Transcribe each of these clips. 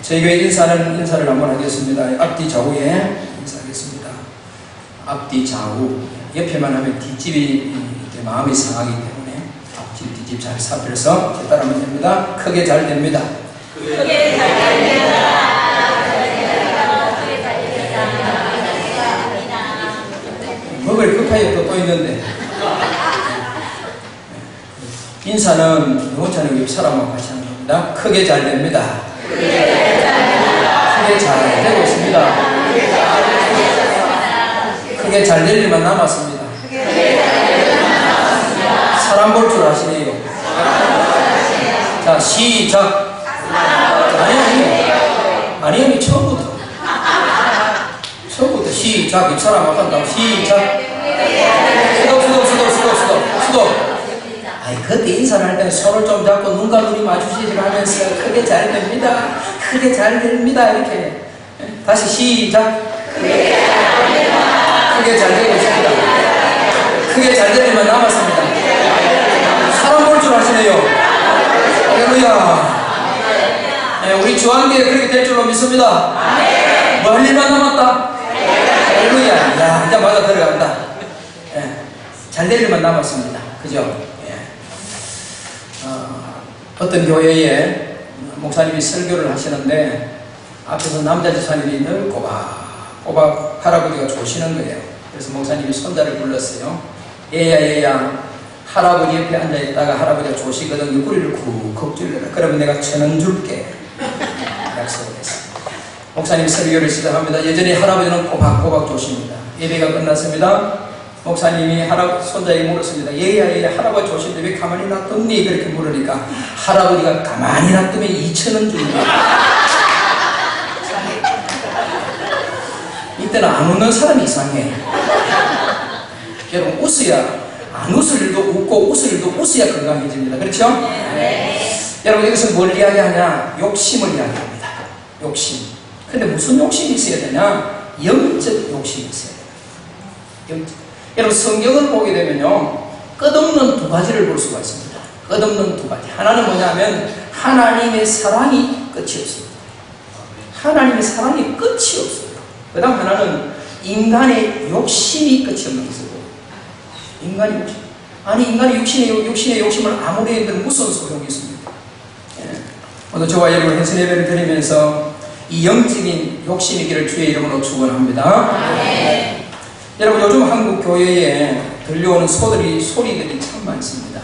저희 교회 인사를 한번 하겠습니다. 앞뒤 좌우에 인사하겠습니다. 앞뒤 좌우. 옆에만 하면 뒷집이 이렇게 마음이 상하기 때문에 앞집, 뒷집 잘 살펴서 따라하면 됩니다. 크게 잘 됩니다. 크게 잘 됩니다. 먹을 급하게 또 있는데. 인사는 영어차는 옆 사람하고 같이 하는 겁니다. 크게 잘 됩니다. 크게 잘 되고 있습니다. 크게 잘 될 일만 남았습니다. 사람 볼 줄 아시네요. 자, 시작. 아니, 처음부터 시작. 이 사람 아까 한다고 시작. 수도. 아이, 그때 인사를 할 때는 손을 좀 잡고 눈과 눈이 마주치지 하면서 크게 잘 됩니다. 크게 잘 됩니다. 이렇게. 다시 시작. 크게 잘 되고 있습니다. 크게 잘 되면 남았습니다. 사람 볼 줄 아시네요. 할렐루야. 네, 우리 주한교회 그렇게 될 줄로 믿습니다. 뭐 할 일만 남았다. 할렐루야. 야, 이제 맞아 들어간다. 네, 잘 될 일만 남았습니다. 그죠? 어떤 교회에 목사님이 설교를 하시는데 앞에서 남자 집사님이 늘 꼬박 할아버지가 조시는 거예요. 그래서 목사님이 손자를 불렀어요. 얘야 할아버지 옆에 앉아있다가 할아버지가 조시거든. 꼬리를 쿡쿡 찔러라. 그러면 내가 1,000원 줄게. 약속을 했어요. 목사님이 설교를 시작합니다. 여전히 할아버지는 꼬박 조십니다. 예배가 끝났습니다. 목사님이 손자에게 물었습니다. 얘야 할아버지 조신데 왜 가만히 놔뒀니? 그렇게 물으니까 할아버지가 가만히 놔두면 2,000원 줍니다. 이때는 안 웃는 사람이 이상해. 여러분 웃어야, 안 웃을 일도 웃고 웃을 일도 웃어야 건강해집니다. 그렇죠? 네. 여러분 이것은 뭘 이야기하냐? 욕심을 이야기합니다. 욕심. 근데 무슨 욕심이 있어야 되냐? 영적 욕심이 있어야 돼요. 여러분 성경을 보게 되면요 끝없는 두 가지를 볼 수가 있습니다. 끝없는 두 가지. 하나는 뭐냐면 하나님의 사랑이 끝이 없습니다. 하나님의 사랑이 끝이 없어요. 그 다음 하나는 인간의 욕심이 끝이 없는 것이고. 인간의 욕심. 아니 인간의 육신의 욕심을 아무리 해도 무슨 소용이 있습니까? 예. 오늘 저와 여러분 해선 예배를 드리면서 이 영적인 욕심이기를 주의 이름으로 축원합니다. 네. 여러분 요즘 한국 교회에 들려오는 소리들이 참 많습니다.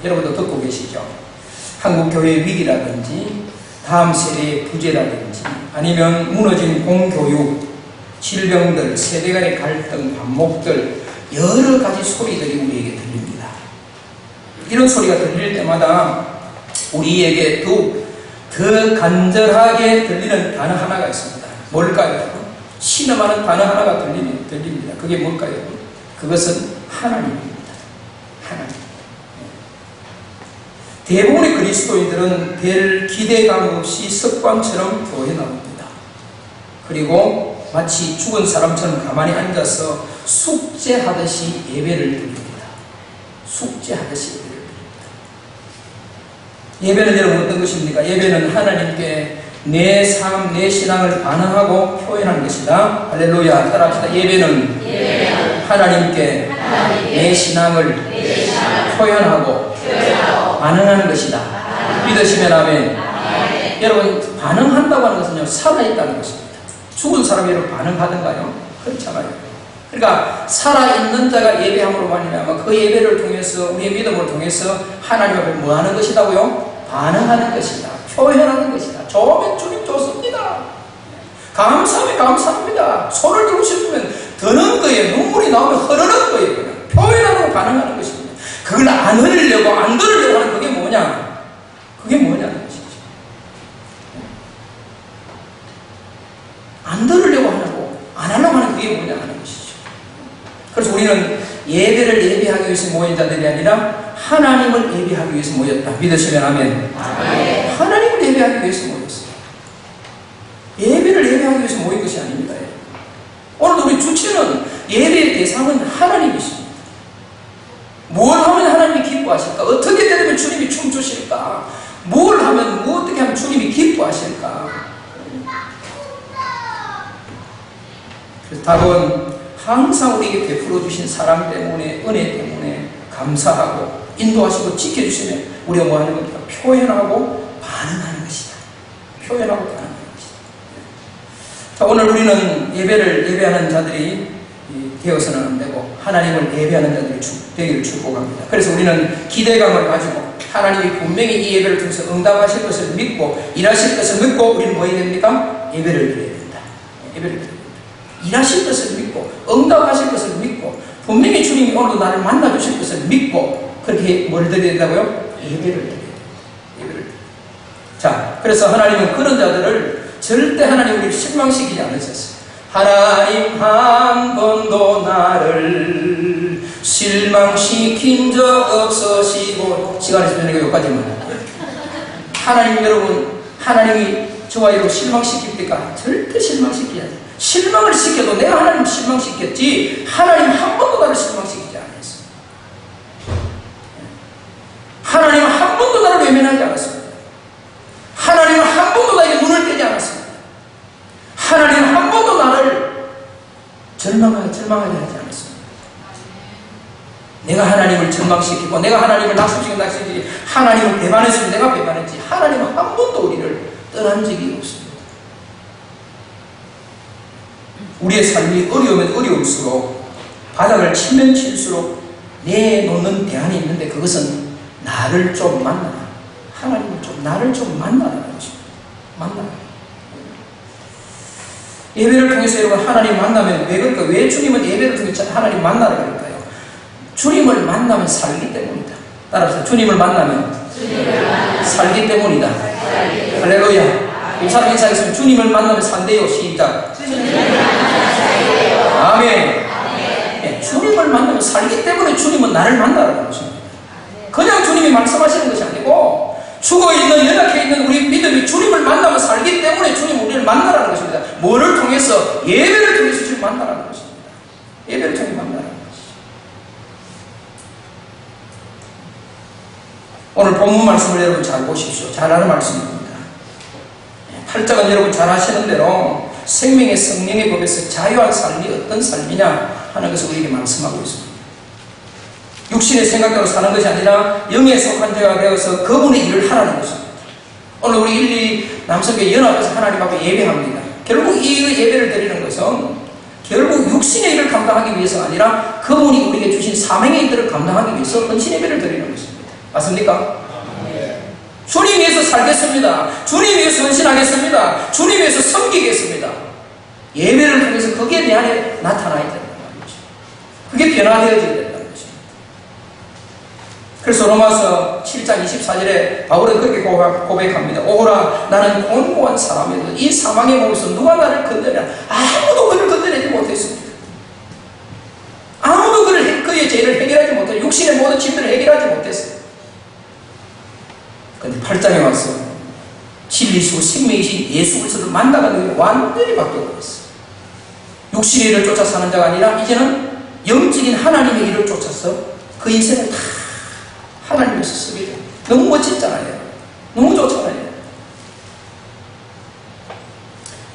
여러분도 듣고 계시죠? 한국 교회의 위기라든지 다음 세대의 부재라든지 아니면 무너진 공교육, 질병들, 세대 간의 갈등, 반목들 여러 가지 소리들이 우리에게 들립니다. 이런 소리가 들릴 때마다 우리에게 더 간절하게 들리는 단어 하나가 있습니다. 뭘까요? 신음하는 단어 하나가 들립니다. 그게 뭘까요? 그것은 하나님입니다. 하나님. 대부분의 그리스도인들은 별 기대감 없이 습관처럼 교회 나옵니다. 그리고 마치 죽은 사람처럼 가만히 앉아서 숙제하듯이 예배를 드립니다. 숙제하듯이 예배를 드립니다. 예배는 여러분 어떤 것입니까? 예배는 하나님께 내 삶, 내 신앙을 반응하고 표현하는 것이다. 할렐루야. 따라합시다. 예배는 하나님께 내 신앙을 표현하고 반응하는 것이다. 믿으시면 아멘. 여러분 반응한다고 하는 것은요 살아있다는 것입니다. 죽은 사람이 여러분 반응하던가요? 그렇잖아요. 그러니까 살아있는 자가 예배함으로 말미암아 그 예배를 통해서 우리의 믿음을 통해서 하나님 앞에 뭐 하는 것이다고요? 반응하는 것이다. 표현하는 것이다. 좋으면 주님 좋습니다. 감사하면 감사합니다. 손을 들고 싶으면 드는 거예요. 눈물이 나오면 흐르는 거예요. 그냥 표현하고 반응하는 것입니다. 그걸 안 흘리려고 안 들으려고 하는 그게 뭐냐? 그게 뭐냐는 것이죠. 안 들으려고 하고 안 하려고 하는 그게 뭐냐는 것이죠. 그래서 우리는 예배를 예배하기 위해서 모인 자들이 아니라 하나님을 예배하기 위해서 모였다. 믿으시면 아멘. 아멘. 하나님을 예배하기 위해서 모였어요. 예배를 예배하기 위해서 모인 것이 아닙니다. 오늘 우리 주체는 예배의 대상은 하나님이십니다. 뭘 하면 하나님이 기뻐하실까? 어떻게 되면 주님이 춤추실까? 뭘 하면 어떻게 하면 주님이 기뻐하실까? 답은 항상 우리에게 베풀어 주신 사랑 때문에, 은혜 때문에 감사하고 인도하시고 지켜주시면 우리가 뭐 하는 겁니까? 표현하고 반응하는 것이다. 표현하고 반응하는 것이다. 자, 오늘 우리는 예배하는 자들이 되어서는 안 되고 하나님을 예배하는 자들이 되기를 축복합니다. 그래서 우리는 기대감을 가지고 하나님이 분명히 이 예배를 통해서 응답하실 것을 믿고 일하실 것을 믿고 우리는 뭐 해야 됩니까? 예배를 드려야 된다. 예배를 드려야 된다. 일하실 것을 믿고 응답하실 것을 믿고 분명히 주님이 오늘도 나를 만나주실 것을 믿고 그렇게 뭘 드려야 된다고요? 예배를 드려야 된다. 예배를 드려야 된다. 자, 그래서 하나님은 그런 자들을 절대 하나님 우리를 실망시키지 않으셨어요. 하나님 한 번도 나를 실망시킨 적 없으시고 시간이 있으면 여기까지만 하나님 여러분 하나님이 저와 여러분 실망시킬 때가 절대 실망시키지 않아요. 실망을 시켜도 내가 하나님 실망시켰지 하나님 한 번도 나를 실망시키지 않았어요. 하나님은 한 번도 나를 외면하지 않았습니다. 하나님은 한 번도 나에게 눈을 떼지 않았습니다. 하나님은 한 번도 나를 절망하게 하지 않았습니다. 내가 하나님을 절망시키고 내가 하나님을 낙심시키고 하나님을 배반했으면 내가 배반했지 하나님은 한 번도 우리를 떠난 적이 없습니다. 우리의 삶이 어려우면 어려울수록 바닥을 치면 칠수록 내놓는 대안이 있는데 그것은 나를 좀 만나라. 하나님을 좀 나를 좀 만나라는 것입니다. 만나라. 예배를 통해서 여러분 하나님 만나면 왜 그럴까? 왜 주님은 예배를 통해서 하나님 만나라 그럴까요? 주님을 만나면 살기 때문이다. 따라서 주님을 만나면 살기 때문이다. 할렐루야. 이 사람 인사했으면 주님을 만나면 산대요. 시작. 아멘. 네, 주님을 만나면 살기 때문에 주님은 나를 만나라는 것입니다. 그냥 주님이 말씀하시는 것이 아니고 죽어있는 연약해있는 우리 믿음이 주님을 만나면 살기 때문에 주님 우리를 만나라는 것입니다. 뭐를 통해서? 예배를 통해서 주님 만나라는 것입니다. 예배를 통해 만나라는 것입니다. 오늘 본문 말씀을 여러분 잘 보십시오. 잘 아는 말씀입니다. 8장은 여러분 잘 아시는 대로 생명의 성령의 법에서 자유한 삶이 어떤 삶이냐 하는 것을 우리에게 말씀하고 있습니다. 육신의 생각대로 사는 것이 아니라 영에 속한 자가 되어서 그분의 일을 하라는 것입니다. 오늘 우리 1, 2 남성교회 연합에서 하나님 앞에 예배합니다. 결국 이 예배를 드리는 것은 결국 육신의 일을 감당하기 위해서가 아니라 그분이 우리에게 주신 사명의 일들을 감당하기 위해서 헌신 예배를 드리는 것입니다. 맞습니까? 네. 주님 위해서 살겠습니다. 주님 위해서 헌신하겠습니다. 주님 위해서 섬기겠습니다. 예배를 통해서 그게 내 안에 나타나야 된다는 말이죠. 그게 변화되어져야 된다. 그래서 로마서 7장 24절에 바울은 그렇게 고백합니다. 오라 나는 곤고한 사람이다. 이 사망의 몸에서 누가 나를 건드리냐. 아무도 그를 건드리지 못했습니다. 아무도 그의 죄를 해결하지 못했어요. 육신의 모든 짐들을 해결하지 못했어요. 그런데 8장에 와서 진리시고 생명이신 예수 그리스도를 만나가는 게 완전히 바뀌어버렸어요. 육신의 일을 쫓아 사는 자가 아니라 이제는 영적인 하나님의 일을 쫓아서 그 인생을 다 하나님께서 쓰게 돼요. 너무 멋지잖아요. 너무 좋잖아요.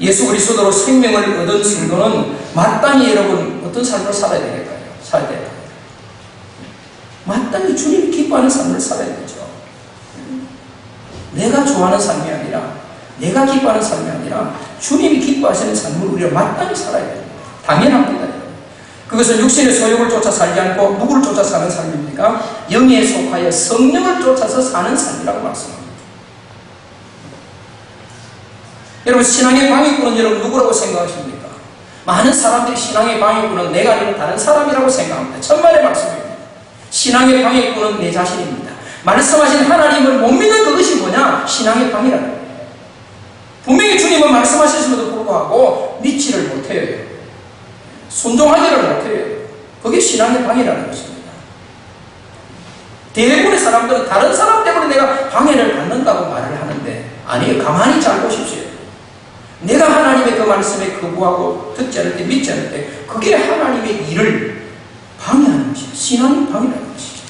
예수 그리스도로 생명을 얻은 성도는 마땅히 여러분 어떤 삶을 살아야 되겠어요? 살아야 돼요. 마땅히 주님이 기뻐하는 삶을 살아야 되죠. 내가 좋아하는 삶이 아니라 내가 기뻐하는 삶이 아니라 주님이 기뻐하시는 삶을 우리가 마땅히 살아야 됩니다. 당연합니다. 그것은 육신의 소욕을 쫓아 살지 않고 누구를 쫓아 사는 삶입니까? 영에 속하여 성령을 쫓아서 사는 삶이라고 말씀합니다. 여러분 신앙의 방해꾼은 여러분 누구라고 생각하십니까? 많은 사람들이 신앙의 방해꾼은 내가 아니라 다른 사람이라고 생각합니다. 천만의 말씀입니다. 신앙의 방해꾼은 내 자신입니다. 말씀하신 하나님을 못 믿는 그것이 뭐냐? 신앙의 방해라는 거예요. 분명히 주님은 말씀하셨음에도 불구하고 믿지를 못해요. 순종하지를 못해요. 그게 신앙의 방해라는 것입니다. 대부분의 사람들은 다른 사람 때문에 내가 방해를 받는다고 말을 하는데 아니에요. 가만히 잘 보십시오. 내가 하나님의 그 말씀에 거부하고 듣지 않을 때 믿지 않을 때 그게 하나님의 일을 방해하는 것이에요. 신앙의 방해라는 것이죠.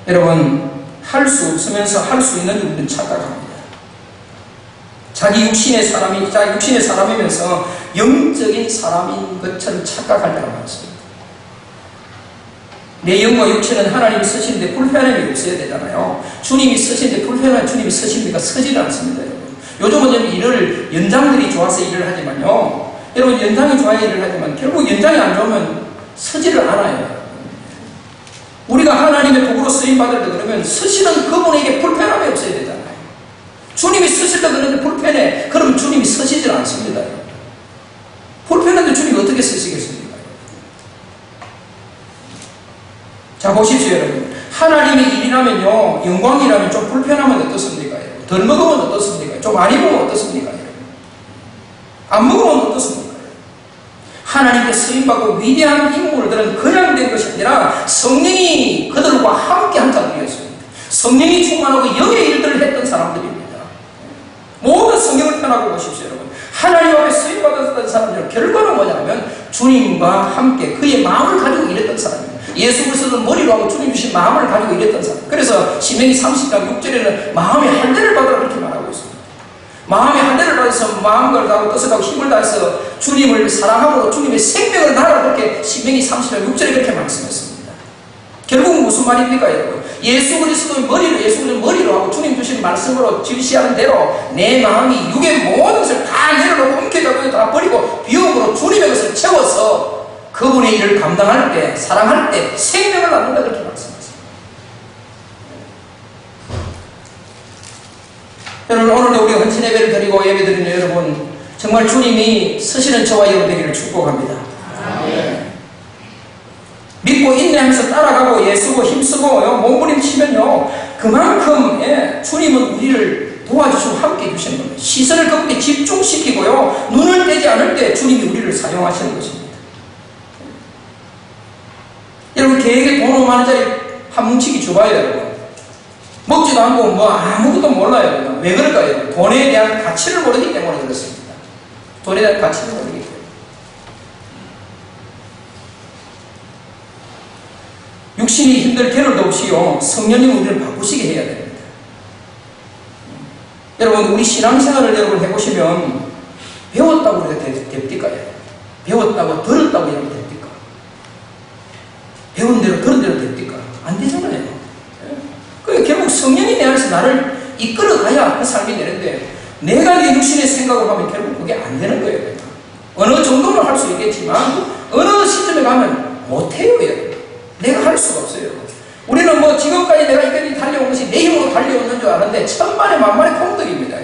여러분 할 수 없으면서 할 수 있는 우리는 착각합니다. 자기 육신의 사람이면서 영적인 사람인 것처럼 착각할 때가 많습니다. 내 영과 육체는 하나님이 쓰시는데 불편함이 없어야 되잖아요. 주님이 쓰시는데 불편한 주님이 쓰십니까? 서지를 않습니다, 여러분. 요즘은 연장들이 좋아서 일을 하지만요. 여러분, 연장이 좋아야 일을 하지만 결국 연장이 안 좋으면 서지를 않아요. 우리가 하나님의 도구로 쓰임받을 때 그러면 쓰시는 그분에게 불편함이 없어야 되잖아요. 주님이 쓰실 때 그런데 불편해. 그러면 주님이 쓰시질 않습니다. 불편한데 주님이 어떻게 쓰시겠습니까? 자, 보십시오, 여러분. 하나님의 일이라면요, 영광이라면 좀 불편하면 어떻습니까? 덜 먹으면 어떻습니까? 좀 많이 먹으면 어떻습니까? 안 먹으면 어떻습니까? 하나님께 쓰임받고 위대한 인물들은 그냥 된 것이 아니라 성령이 그들과 함께 한 자들이었습니다. 성령이 충만하고 영의 일들을 했던 사람들입니다. 모든 성경을 펴나고 보십시오, 여러분. 하나님 앞에 쓰임받았던 사람들은 결과는 뭐냐면 주님과 함께 그의 마음을 가지고 일했던 사람입니다. 예수 그리스도는 머리로 하고 주님 주신 마음을 가지고 일했던 사람. 그래서 신명기 30장 6절에는 마음의 할례를 받으라 그렇게 말하고 있습니다. 마음의 할례를 받아서 마음을 다하고 뜻을 다하고 힘을 다해서 주님을 사랑함으로 주님의 생명을 나라 그렇게 신명기 30장 6절에 그렇게 말씀했습니다. 결국 무슨 말입니까, 여러분? 예수 그리스도의 머리로 하고 주님 주신 말씀으로 지시하는 대로 내 마음이 육의 모든 것을 다 내려놓고 움켜잡고 다 버리고 비움으로 주님의 것을 채워서 그분의 일을 감당할 때, 사랑할 때 생명을 낳는다 그렇게 말씀하셨습니다. 여러분, 오늘도 우리가 헌신 예배를 드리고 예배 드리는 여러분, 정말 주님이 쓰시는 저와 여러분 되기를 축복합니다. 아멘. 믿고 인내하면서 따라가고 예수고 힘쓰고 몸부림치면요, 그만큼 주님은 우리를 도와주시고 함께 해주시는 겁니다. 시선을 그분께 집중시키고요, 눈을 떼지 않을 때 주님이 우리를 사용하시는 것입니다. 여러분, 계획에 돈 5만원짜리 한 뭉치기 줘봐요, 여러분. 먹지도 않고 아무것도 몰라요. 왜 그럴까요? 돈에 대한 가치를 모르기 때문에 그렇습니다. 돈에 대한 가치를 모르기 때문에. 육신이 힘들 겨를도 없이요, 성령님 우리를 바꾸시게 해야 됩니다. 여러분, 우리 신앙생활을 여러분 해보시면 배웠다고 우리가 됩니까? 배웠다고 들었다고 여러분 됩니까? 배운 대로 들은 대로 됩니까? 안 되잖아요. 그러니까 결국 성령이 내 안에서 나를 이끌어가야 그 삶이 되는데, 내가 내 육신의 생각을 하면 결국 그게 안 되는 거예요. 어느 정도는 할 수 있겠지만 어느 시점에 가면 못해요. 내가 할 수가 없어요. 우리는 지금까지 내가 이까지 달려온 것이 내 힘으로 달려오는 줄 아는데 천만의 만만의 공덕입니다.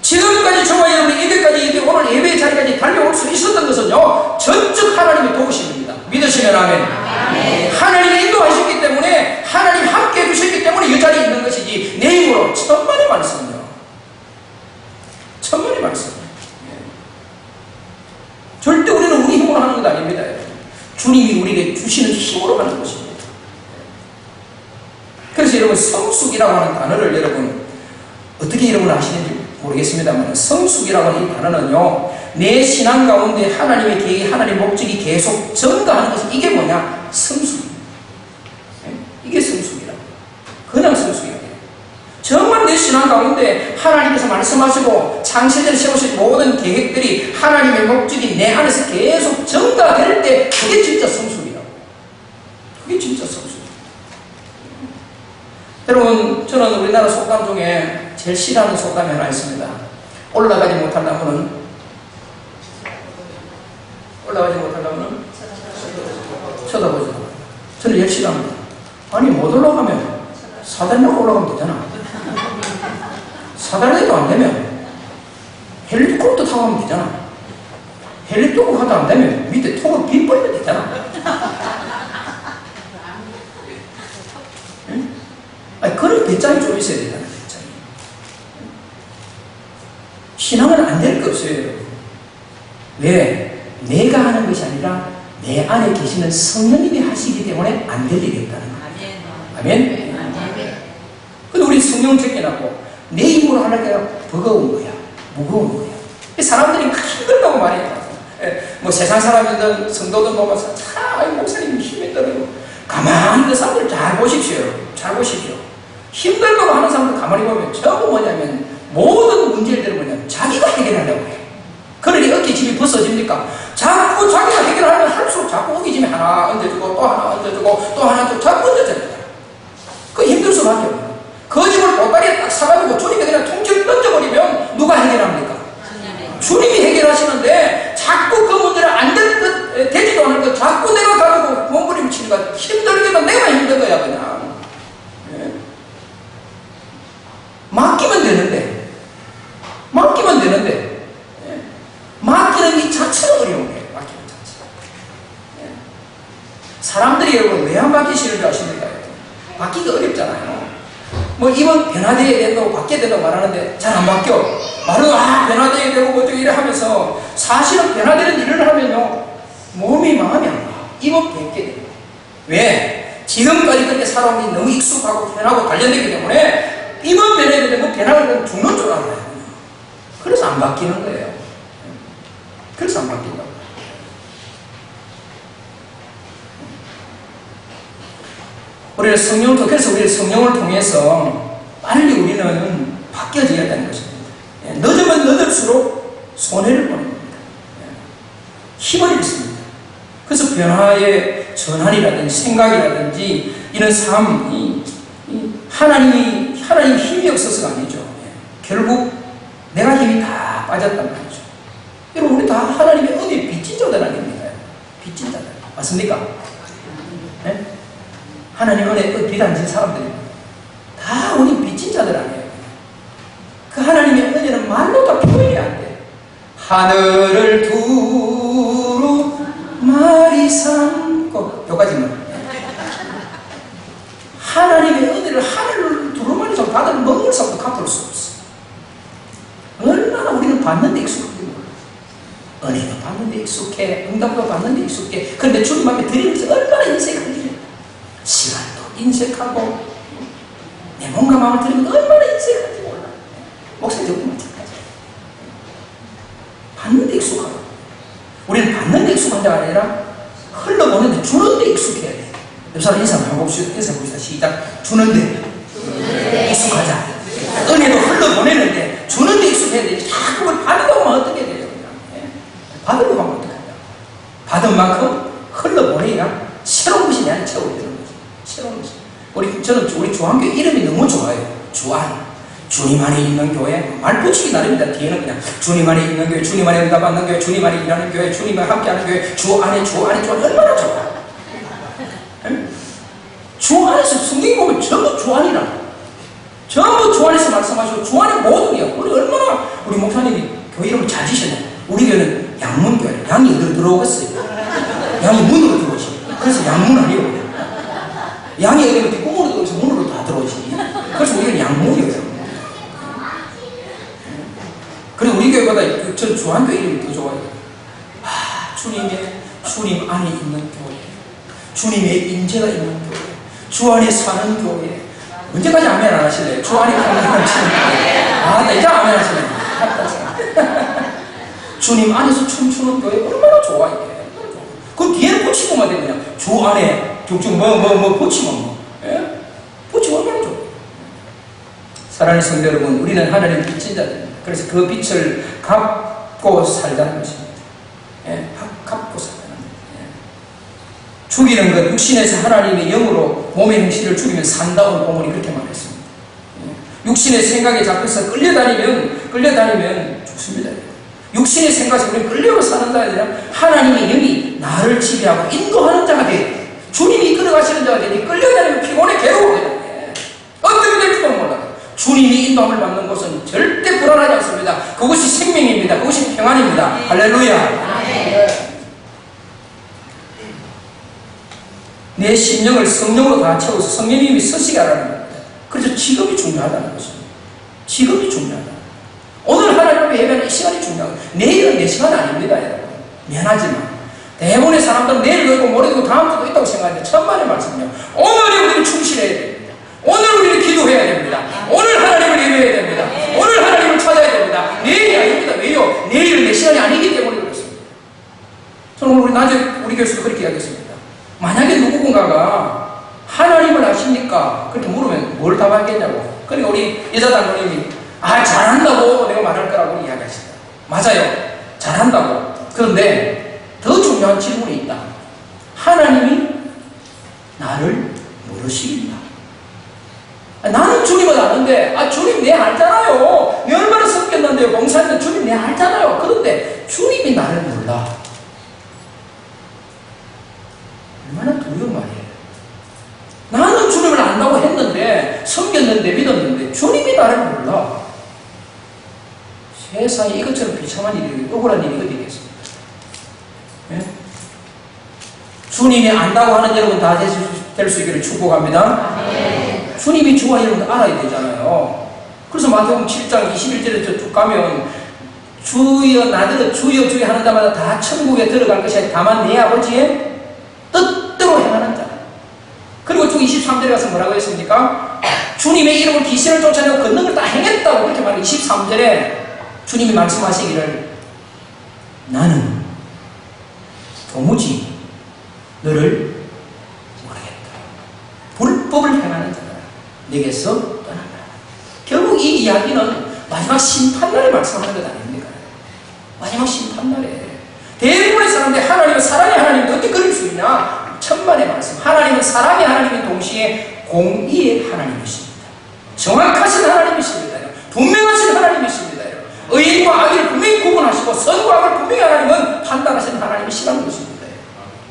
지금까지 저와 여러분이 이때까지 오늘 예배 자리까지 달려올 수 있었던 것은요, 전적 하나님의 도우심입니다. 믿으시면 아멘. 아멘. 하나님이 인도하셨기 때문에, 하나님 함께 해주셨기 때문에 이 자리에 있는 것이지, 내 힘으로 천만의 말씀이요. 천만의 말씀. 절대 우리는 우리 힘으로 하는 것 아닙니다. 주님이 우리에게 주시는 힘으로 하는 것입니다. 그래서 여러분, 성숙이라고 하는 단어를 여러분 어떻게 여러분 아시는지 모르겠습니다만, 성숙이라고 하는 이 단어는요, 내 신앙 가운데 하나님의 계획이, 하나님의 목적이 계속 증가하는 것이, 이게 뭐냐? 성숙입니다. 이게 성숙이라고. 그냥 성숙이 아니에요. 정말 내 신앙 가운데 하나님께서 말씀하시고 창세전에 세우신 모든 계획들이, 하나님의 목적이 내 안에서 계속 증가될 때, 그게 진짜 성숙이라고. 그게 진짜 성숙. 여러분, 저는 우리나라 속담 중에 제일 싫어하는 속담이 하나 있습니다. 올라가지 못하려면 쳐다보지 마. 저는 제일 싫어합니다. 아니, 못 올라가면 사다리로 올라가면 되잖아. 사다리도 안 되면 헬리콥터 타고 가면 되잖아. 헬리콥터 가도 안 되면 밑에 톡을 빗 버리면 되잖아. 아니, 그런 배짱이 좀 있어야 되잖아요. 배짱이. 신앙은 안 될 게 없어요. 왜? 내가 하는 것이 아니라 내 안에 계시는 성령님이 하시기 때문에 안 될 일이 없다는 거예요. 아멘? 근데 우리 성령 제껴놨고 내 힘으로 하려니까 버거운 거야. 무거운 거야. 사람들이 힘들다고 말해요. 세상 사람이든 성도든 보면서 참, 목사님 힘이 들어요. 가만히 그 사람들 잘 보십시오. 잘 보십시오. 힘들다고 하는 사람들 가만히 보면 전부 뭐냐면 모든 문제들은 뭐냐면 자기가 해결하려고 해요. 그러니 어깨짐이 벗어집니까? 자꾸 자기가 해결하면 할수록 자꾸 어깨짐이 하나 얹어주고 또 하나 얹어주고 또 하나 자꾸 얹어줍니다. 그 힘들 수밖에 없어요. 그 짐을 보따리에 딱 사가지고 주님이 그냥 통째로 던져버리면 누가 해결합니까? 주님이 해결하시는데 자꾸 그 문제를 안 되지도 않을 거 자꾸 내가 가지고 몸부림치니까 힘들게만 내가 힘든 거야 그냥. 네? 맡기면 되는데 네? 맡기는 이 자체가 어려운 거예요. 맡기는 자체. 네? 사람들이 여러분 왜 안 맡기시는 줄 아십니까? 맡기가 어렵잖아요. 뭐 이번 변화되어야 된다고 바뀌어야 된다고 말하는데 잘 안 바뀌어. 말은 변화되어야 되고 뭐 어떻게 이래 하면서 사실은 변화되는 일을 하면요 마음이 안 가. 이번 뵙게 돼요. 왜? 지금까지 그렇게 살아온 게 너무 익숙하고 편하고 단련되기 때문에 이번 변화되게 되면 변화를 죽는 줄 알아요. 그래서 안 바뀌는 거예요. 그래서 안 바뀐다고. 그래서 우리는 성령을 통해서 빨리 우리는 바뀌어져야 되는 것입니다. 늦으면 늦을수록 손해를 보는 겁니다. 힘을 잃습니다. 그래서 변화의 전환이라든지 생각이라든지 이런 삶이 하나님 힘이 없어서가 아니죠. 결국 내가 힘이 다 빠졌단 말이죠. 여러분 우리 다 하나님의 은혜의 빚진 자들 아닙니까? 빚진 자들 맞습니까? 네? 하나님 은혜의 빚 안 진 사람들입니다. 다 우리 빚진 자들 아니에요. 그 하나님의 은혜는 말로 다 표현이 안 돼. 하늘을 두루 말이 삼고 여기까지만. 하나님의 은혜를 하늘을 두루 말이 삼고 다들 먹을 사람도 갚을 수 없어. 얼마나 우리는 받는 데 익숙한지 몰라. 은혜도 받는 데 익숙해. 응답도 받는 데 익숙해. 그런데 주님 앞에 드리면서 얼마나 인색한지. 시간도 인색하고 내 몸과 마음을 드리면 얼마나 인색한지 몰라. 목사님 저도 마찬가지. 받는 데 익숙하고 우리는 받는 데 익숙한 자가 아니라 흘러보는데 주는 데 익숙해야 돼. 옆 사람 인사 한번 봅시다. 시작. 주는 데 익숙하자. 은혜도 흘러보내는데 주는 데 익숙해야 돼. 자꾸 그걸 받으려고 하면 어떻게 돼요? 받으려고 하면 어떻게 하냐. 받은 만큼 흘러보내야 새로운 것이 내 안에 채워지는 거지. 새로운 것이. 우리 주한교회 이름이 너무 좋아요. 주안. 주님 안에 있는 교회. 말 붙이기 나름이다. 뒤에는 그냥 주님 안에 있는 교회, 주님 안에 응답받는 교회, 주님 안에 일하는 교회, 주님과 함께하는 교회, 주 안에 얼마나 좋아. 응? 주 안에서 성경이 보면 전부 주 안이라. 전부 주 안에서 말씀하시고 주 안에 모든이야. 우리 얼마나 우리 목사님이 교회 이름을 잘 지셨네. 우리 교회는 양문교회. 양이 어디로 들어오겠어요? 양이 문으로 들어오지. 그래서 양문 아니에요. 양이 어디로 뒷구멍으로 들어오면서 문으로 다 들어오지. 그래서 우리는 양문이에요. 그리고 우리 교회보다 전 주한교회 이름이 더 좋아요. 주님 안에 있는 교회. 주님의 인재가 있는 교회. 주 안에 사는 교회. 언제까지 아멘 안 하실래요? 주 안에 사는 교회. 이제 아멘 하시네. 주님 안에서 춤추는 교회 얼마나 좋아 이게. 그 뒤에는 붙이고만 되냐. 주 안에 쭉쭉 붙이면 예? 붙이면 얼마나 좋아. 사랑하는 성도 여러분, 우리는 하나님 빚진 자들입니다. 그래서 그 빚을 갚고 살자는 것입니다. 예? 갚고 살자는 것입니다. 예. 죽이는 것, 육신에서 하나님의 영으로 몸의 행실을 죽이면 산다고 본문이 그렇게 말했습니다. 예. 육신의 생각에 잡혀서 끌려다니면 죽습니다. 육신의 생각에서 우리는 끌려고 사는 자가 아니라 하나님의 영이 나를 지배하고 인도하는 자가 돼. 주님이 이끌어가시는 자가 되니 끌려다니면 피곤해 괴로워요. 어떻게 될지도 몰라요. 주님이 인도함을 받는 곳은 절대 불안하지 않습니다. 그것이 생명입니다. 그것이 평안입니다. 할렐루야. 내 심령을 성령으로 다 채워서 성령님이 서시게 하라는 겁니다. 그래서 직업이 중요하다는 것입니다. 직업이 중요하다. 오늘 하나님 앞에 예배하는 이 시간이 중요하다. 내일은 내 시간 아닙니다, 여러분. 미안하지만 대부분의 사람들은 내일도 있고 모레도 있고 다음 주도 있다고 생각하는데 천만의 말씀이요. 오늘이 우리는 충실해야 됩니다. 오늘 우리는 기도해야 됩니다. 오늘 하나님을 예배해야 됩니다. 오늘 하나님을 찾아야 됩니다. 내일이 아닙니다. 왜요? 내일은 내 시간이 아니기 때문에 그렇습니다. 저는 오늘 낮에 우리 교회에서도 그렇게 이야기했습니다. 만약에 누군가가 하나님을 아십니까? 그렇게 물으면 뭘 답하겠냐고. 그러니까 우리 여자 장로님이 잘한다고 내가 말할 거라고 이야기하시다. 맞아요. 잘한다고. 그런데 더 중요한 질문이 있다. 하나님이 나를 모르시겠나? 나는 주님을 아는데, 주님 내 알잖아요. 내 얼마나 섞였는데요. 봉사했는데 주님 내 알잖아요. 그런데 주님이 나를 몰라. 얼마나 두려운 말이에요. 나는 주님을 안다고 했는데, 섬겼는데, 믿었는데, 주님이 나를 몰라. 세상에 이것처럼 비참한 일이, 억울한 일이 어디 있겠습니까? 예? 주님이 안다고 하는 여러분 다 될 수 있기를 축복합니다. 네. 주님이 주와 여러분 알아야 되잖아요. 그래서 마태복음 7장 21절에 쭉 가면 주여 나더러 주여 주여 하는 자마다 다 천국에 들어갈 것이 아니라 다만 내 아버지의 뜻대로 행하는 자. 그리고 쭉 23절에 가서 뭐라고 했습니까? 주님의 이름을 귀신을 쫓아내고 권능을 다 행했다고 그렇게 말해요. 23절에 주님이 말씀하시기를 나는 도무지 너를 모르겠다. 불법을 행하는 자가 내게서 떠난다. 결국 이 이야기는 마지막 심판날에 말씀하는 것 아닙니까? 마지막 심판날에 대부분의 사람들이 하나님은 사랑의 하나님인데 어떻게 그럴 수 있냐? 천만의 말씀. 하나님은 사랑의 하나님인 동시에 공의의 하나님이십니다. 정확하신 하나님이십니다. 분명하신 하나님이십니다. 의인과 악을 분명히 구분하시고 선과 악을 분명히 하나님은 판단하시는 하나님이시라는 것입니다.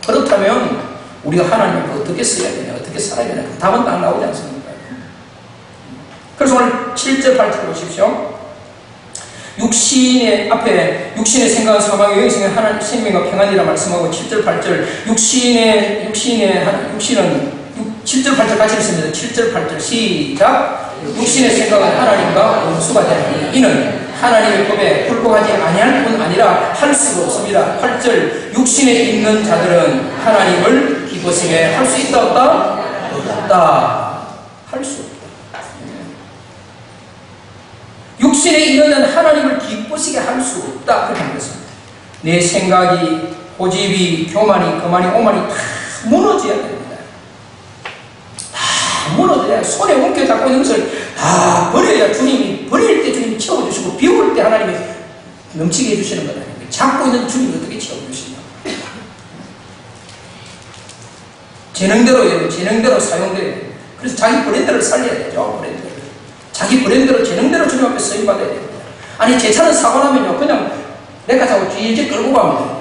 그렇다면 우리가 하나님을 어떻게 써야 되냐, 어떻게 살아야 되냐, 그 답은 딱 나오지 않습니까? 그래서 오늘 7절 8절 보십시오. 육신의 생각은 사망의 영생은 하나님 생명과 평안이라 말씀하고 7절 8절 육신은 7절 8절 같이 읽습니다. 7절 8절 시작. 육신의 생각은 하나님과 원수가 되니 이는 하나님의 법에 굴복하지 아니할 뿐 아니라 할 수가 없습니다. 8절 육신에 있는 자들은 하나님을 기쁘시게 할 수 있다 없다? 없다. 할 수 없다. 육신에 있는 하나님을 기쁘시게 할 수 없다. 그렇게 말했습니다. 내 생각이, 고집이, 교만이, 거만이, 오만이 다 무너져야 됩니다. 다 무너져야 손에 옮겨 잡고 있는 것을 다 버려야 주님이, 버릴 때 주님이 채워주시고 비울 때 하나님이 넘치게 해주시는 것 아닙니까? 잡고 있는 주님이 어떻게 채워주시냐. 재능대로 사용돼야 돼요. 그래서 자기 브랜드를 살려야 되죠. 브랜드를. 자기 브랜드로 재능대로 주님 앞에 쓰임받아야 됩니다. 아니 제 차는 사고 나면요 그냥 내가 자고 뒤에 끌고 갑니다.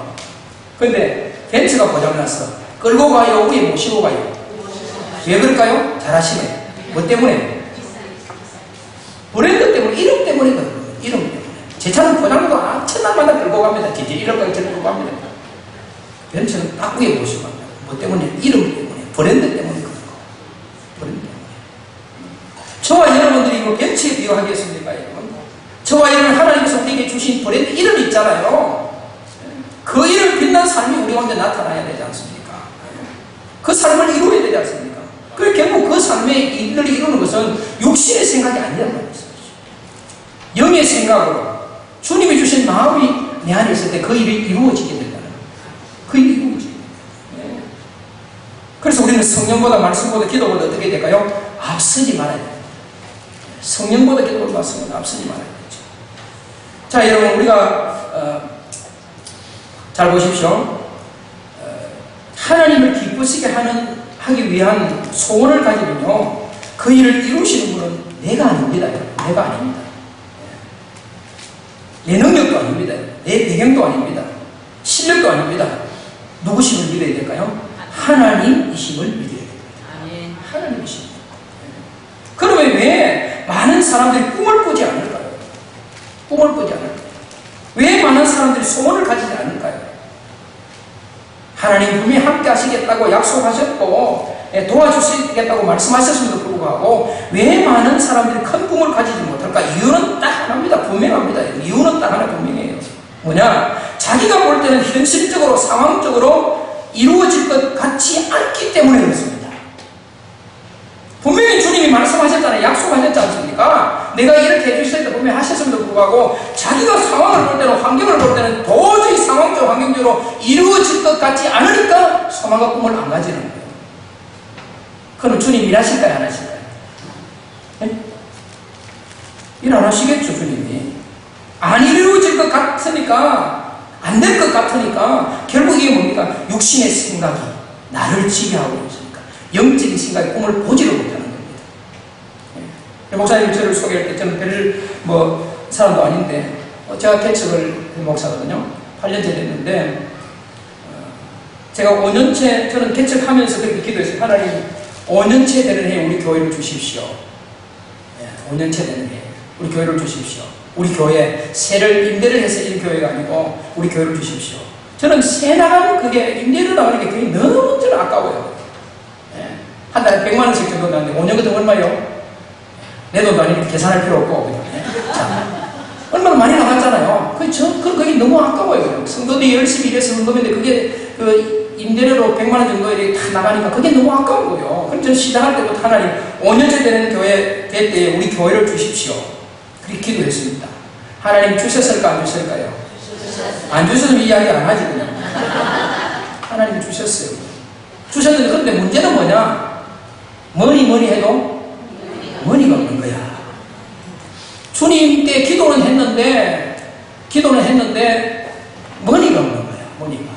근데 벤츠가 고장났어. 끌고 가요? 우리 모시고 가요? 왜 그럴까요? 잘하시네. 뭐 때문에? 브랜드 때문에, 이름 때문에 그래요. 이름 때문에. 제 차는 고장나도 천날마다 끌고 갑니다. 진짜 이름까지 끌고 갑니다. 벤츠는 딱 위에 모시고 갑니다. 뭐 때문에? 이름 때문에. 브랜드 때문에 그런 거. 브랜드 때문에. 저와 여러분들이 이거 벤츠에 비유하겠습니까, 여러분? 저와 여러분 하나님께서 우리에게 주신 브랜드 이름 있잖아요. 그 이름 빛난 삶이 우리 가운데 나타나야 되지 않습니까? 그 삶을 이루어야 되지 않습니까? 그 결국 그 삶의 일을 이루는 것은 육신의 생각이 아니란 말이죠. 영의 생각으로 주님이 주신 마음이 내 안에 있을 때 그 일이 이루어지게 된다는 거예요. 그 일이 이루어지게 돼요. 그래서 우리는 성령보다 말씀보다 기도보다 어떻게 될까요? 앞서지 말아야 돼요. 성령보다 기도보다 말씀보다 앞서지 말아야 되죠. 자, 여러분 우리가 잘 보십시오. 하나님을 기쁘시게 하기 위한 소원을 가지면요 그 일을 이루시는 분은 내가 아닙니다. 내가 아닙니다. 내 능력도 아닙니다. 내 배경도 아닙니다. 실력도 아닙니다. 누구심을 믿어야 될까요? 하나님이심을 믿어야 됩니다. 하나님이십니다. 그러면 왜 많은 사람들이 꿈을 꾸지 않을까요? 꿈을 꾸지 않을까요? 왜 많은 사람들이 소원을 가지지 않을까요? 하나님 분명히 함께 하시겠다고 약속하셨고 도와주시겠다고 말씀하셨음에도 불구하고 왜 많은 사람들이 큰 꿈을 가지지 못할까? 이유는 딱 하나입니다. 분명합니다. 이유는 딱 하나 분명해요. 뭐냐? 자기가 볼 때는 현실적으로 상황적으로 이루어질 것 같지 않기 때문에 그렇습니다. 분명히 주님이 말씀하셨잖아요. 약속하셨지 않습니까? 내가 이렇게 해주시겠다 분명히 하셨음에도 불구하고 자기가 상황을 볼 때는 환경을 볼 때는 도저히 상황적 환경적으로 이루어질 것 같지 않으니까 소망과 꿈을 안 가지는 거예요. 그럼 주님 일하실까요? 안 하실까요? 일 안 하시겠죠, 주님이. 안 이루어질 것 같으니까, 안 될 것 같으니까, 결국 이게 뭡니까? 육신의 생각이 나를 지배하고 있으니까, 영적인 생각이 꿈을 보지를 못하는 겁니다. 목사님 저를 소개할 때 저는 별 사람도 아닌데, 제가 개척을 목사거든요. 8년째 됐는데, 제가 5년째, 저는 개척하면서 그렇게 기도했어요. 하나님, 5년째 되는 해에 우리 교회를 주십시오. 5년째 되는 해에 우리 교회를 주십시오. 우리 교회, 새를 임대를 해서 이 교회가 아니고, 우리 교회를 주십시오. 저는 새 나가는 그게, 임대를 나가는 게 그게 너무 저는 아까워요. 한 달에 100만원씩 정도 나는데, 5년 같은 얼마요? 내 돈도 아니니까 계산할 필요 없고, 그냥. 자, 얼마나 많이 나갔잖아요. 그게 너무 아까워요. 성도들이 열심히 일해서 한 건데, 그게, 임대료로 100만원 정도 이렇게 다 나가니까 그게 너무 아까운 거예요. 그럼 저는 시작할 때부터 하나님, 5년째 되는 교회 될 때 우리 교회를 주십시오. 그렇게 기도했습니다. 하나님 주셨을까, 안 주셨을까요? 안 주셨으면 이야기 안 하지, 그냥. 하나님 주셨어요. 주셨는데, 그런데 문제는 뭐냐? 뭐니 해도 머니가 없는 거야. 주님께 기도는 했는데 머니가 없는 거야, 머니가.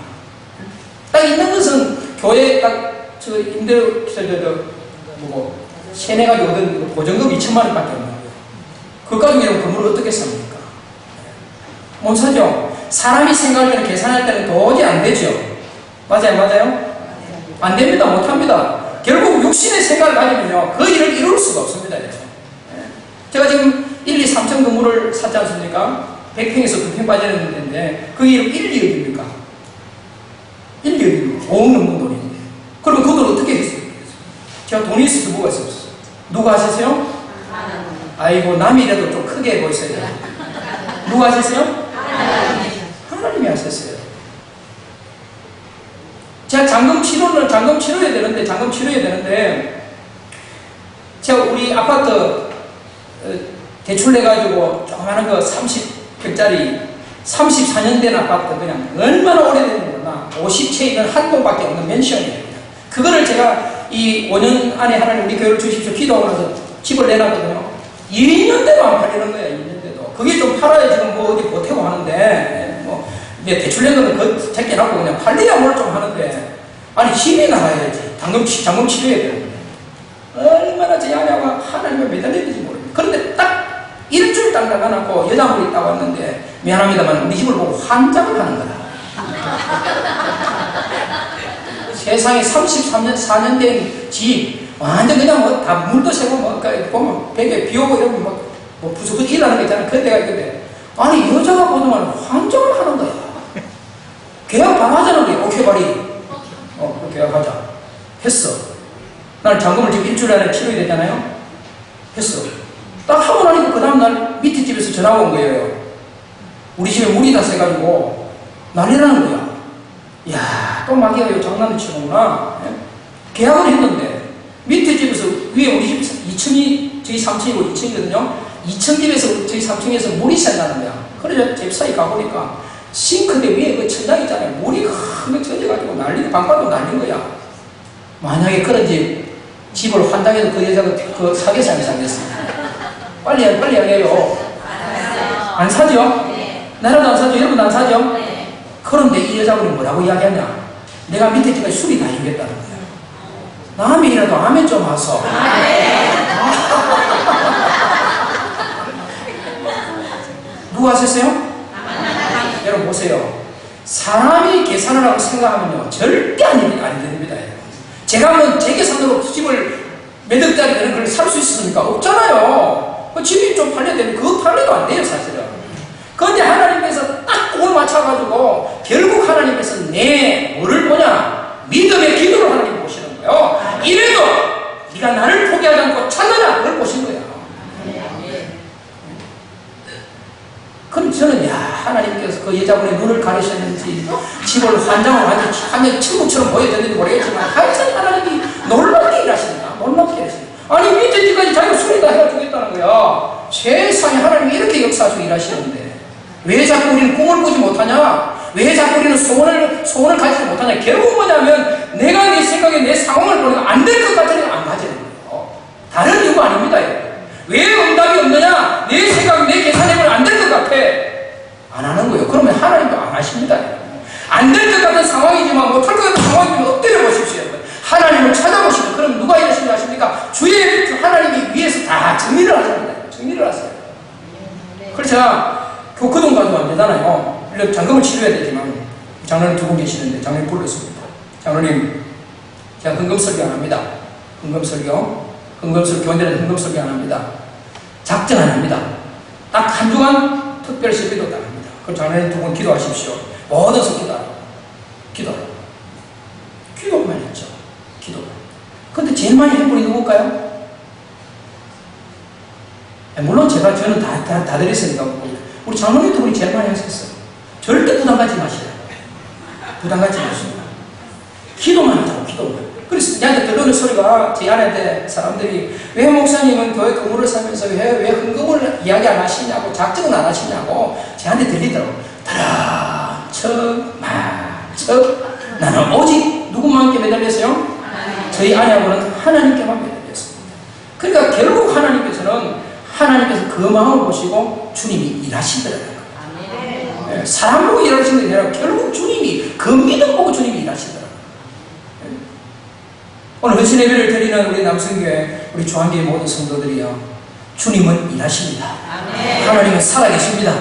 딱 있는 것은 교회 세내가지고 얻은 보증금 2천만 원밖에 없는 거예요. 그 가지고 건물을 어떻게 삽니까? 못 사죠. 사람이 생각할 때는, 계산할 때는 도저히 안 되죠. 맞아요? 안 됩니다. 못 합니다. 결국 육신의 생각을 가지면요, 그 일을 이룰 수가 없습니다. 제가 지금 1, 2, 3층 건물을 샀지 않습니까? 100평에서 2평 빠지는 데인데, 그 일을 1, 2억입니까? 1, 2억입니까? 5억 넘는 돈인데. 그러면 그 돈 어떻게 했어요? 제가 돈이 있어서 뭐가 있었어요? 누가 하셨어요? 아이고, 남이라도 좀 크게 보이셔야 돼요. 누가 하셨어요? 하나님이 하셨어요. 제가 잔금 치료해야 되는데, 제가 우리 아파트 대출 내가지고 조그마한 거 30평짜리 34년 된 아파트, 그냥 얼마나 오래된 거나 50채 있는 한 동밖에 없는 맨션이에요. 그거를 제가 이 5년 안에 하나님 우리 교회를 주십시오 기도하고 나서 집을 내놨거든요. 2년대도 안 팔리는 거야, 2년대도. 그게 좀 팔아야 지금 어디 보태고 하는데, 이제 대출 낸 거는 그 제껴놓고 그냥 팔리야 뭘 좀 하는데, 아니, 힘이 나가야지. 잔금 치료해야 되는데. 얼마나 제 아내가 하나님을 매달리는지 모릅니다. 그런데 딱 일주일 딱 나가놓고 여자분이 있다고 왔는데, 미안합니다만 우리 집을 보고 환장을 하는 거다. 세상에 4년 된 집, 완전 그냥 다 물도 새고 보면 벽에 비 오고 이러면 부수부수 일하는 거 있잖아요. 그런 데가 있는데, 아니, 여자가 보더만 환장을 하는 거야. 계약 바로 하자는 거야. 오케이, 바리. 계약하자. 했어. 난 잔금을 지금 일주일 안에 치러야 되잖아요. 했어. 딱 하고 나니까 그 다음날 밑에 집에서 전화가 온 거예요. 우리 집에 물이 다 새가지고 난리라는 거야. 이야, 또 마귀가 장난을 치는구나. 계약을 했는데 밑에 집에서, 위에 우리 집 2층이 저희 3층이고 2층이거든요. 2층 집에서 저희 3층에서 물이 샌다는 거야. 그래서 잽싸이 가보니까 싱크대 위에 그 천장 있잖아요. 물이 크게 젖어가지고 난리가, 방바닥 날린 거야. 만약에 그런 집을 환장해서 그 여자가 그 사겠어, 안 사겠어? 빨리 하게요. 안 사죠? 나라도 안 사죠? 여러분도 안 사죠? 그런데 이 여자분이 뭐라고 이야기하냐? 내가 밑에 집까지 수리 다 해주겠다는 거야. 남이라도 아멘 좀 와서. 누가 하셨어요? 여러분 보세요. 사람이 계산을 하고 생각하면요, 절대 안 됩니다. 제가 제 계산으로 집을 몇 억짜리 되는 걸 살 수 있습니까? 없잖아요. 집이 좀 팔려야 되면 그거 팔려도 안 돼요, 사실은. 그런데 하나님께서 딱 그걸 맞춰가지고 결국 하나님께서 내 뭐를 보냐? 믿음의 기도를 하나님 보시는 거예요. 이래도 네가 나를 포기하지 않고 찾느냐? 그걸 보신 거예요. 그럼 저는 하나님께서 그 여자분의 눈을 가리셨는지 집을 환장을 완전 천국처럼 보여졌는지 모르겠지만 하여튼 하나님이 놀랍게 일하십니다. 놀랍게 일하십니다. 아니, 밑에 집까지 자기가 수리 다 해주겠다는 거야. 세상에 하나님이 이렇게 역사하시고 일하시는데 왜 자꾸 우리는 꿈을 꾸지 못하냐? 왜 자꾸 우리는 소원을 가지지 못하냐? 결국 뭐냐면 내가 내 생각에 내 상황을 보니까 안 될 것 같으니까 안 가지는 거예요. 다른 이유가 아닙니다. 하잖아요. 정리를 하세요. 그래서 제가 교크동 가도 안 되잖아요. 물론 장검을 치료해야 되지만 장로님 두 분 계시는데 장로님 불렀습니다. 장로님, 제가 헌금설교 안 합니다. 교인들은 헌금설교 안 합니다. 작정 안 합니다. 딱 한 주간 특별 설교도 안 합니다. 그럼 장로님 두 분 기도하십시오. 모든 기도하라. 기도만 했죠. 기도만. 근데 제일 많이 한 분이 누굴까요? 물론 저는 다 드렸으니까 우리 장로님도 우리 제일 많이 하셨어요. 절대 부담 갖지 마시라고. 부담 갖지 마시고 기도만 하자고. 기도만. 그래서 내한테 들려오는 소리가 제 아내한테 사람들이 왜 목사님은 교회 근무를 살면서 왜 헌금을 이야기 안 하시냐고, 작정은 안 하시냐고 제한테 들리더라고. 나는 오직 누구만께 매달렸어요? 저희 아내하고는 하나님께만 매달렸습니다. 그러니까 결국 하나님께서 그 마음을 보시고 주님이 일하시더라고요. 네, 사람 보고 일하시는 게 아니라 결국 주님이 그 믿음 보고 주님이 일하시더라고요. 네. 오늘 헌신 예배를 드리는 우리 남성교회, 우리 중앙교회 모든 성도들이요, 주님은 일하십니다. 하나님은 살아계십니다.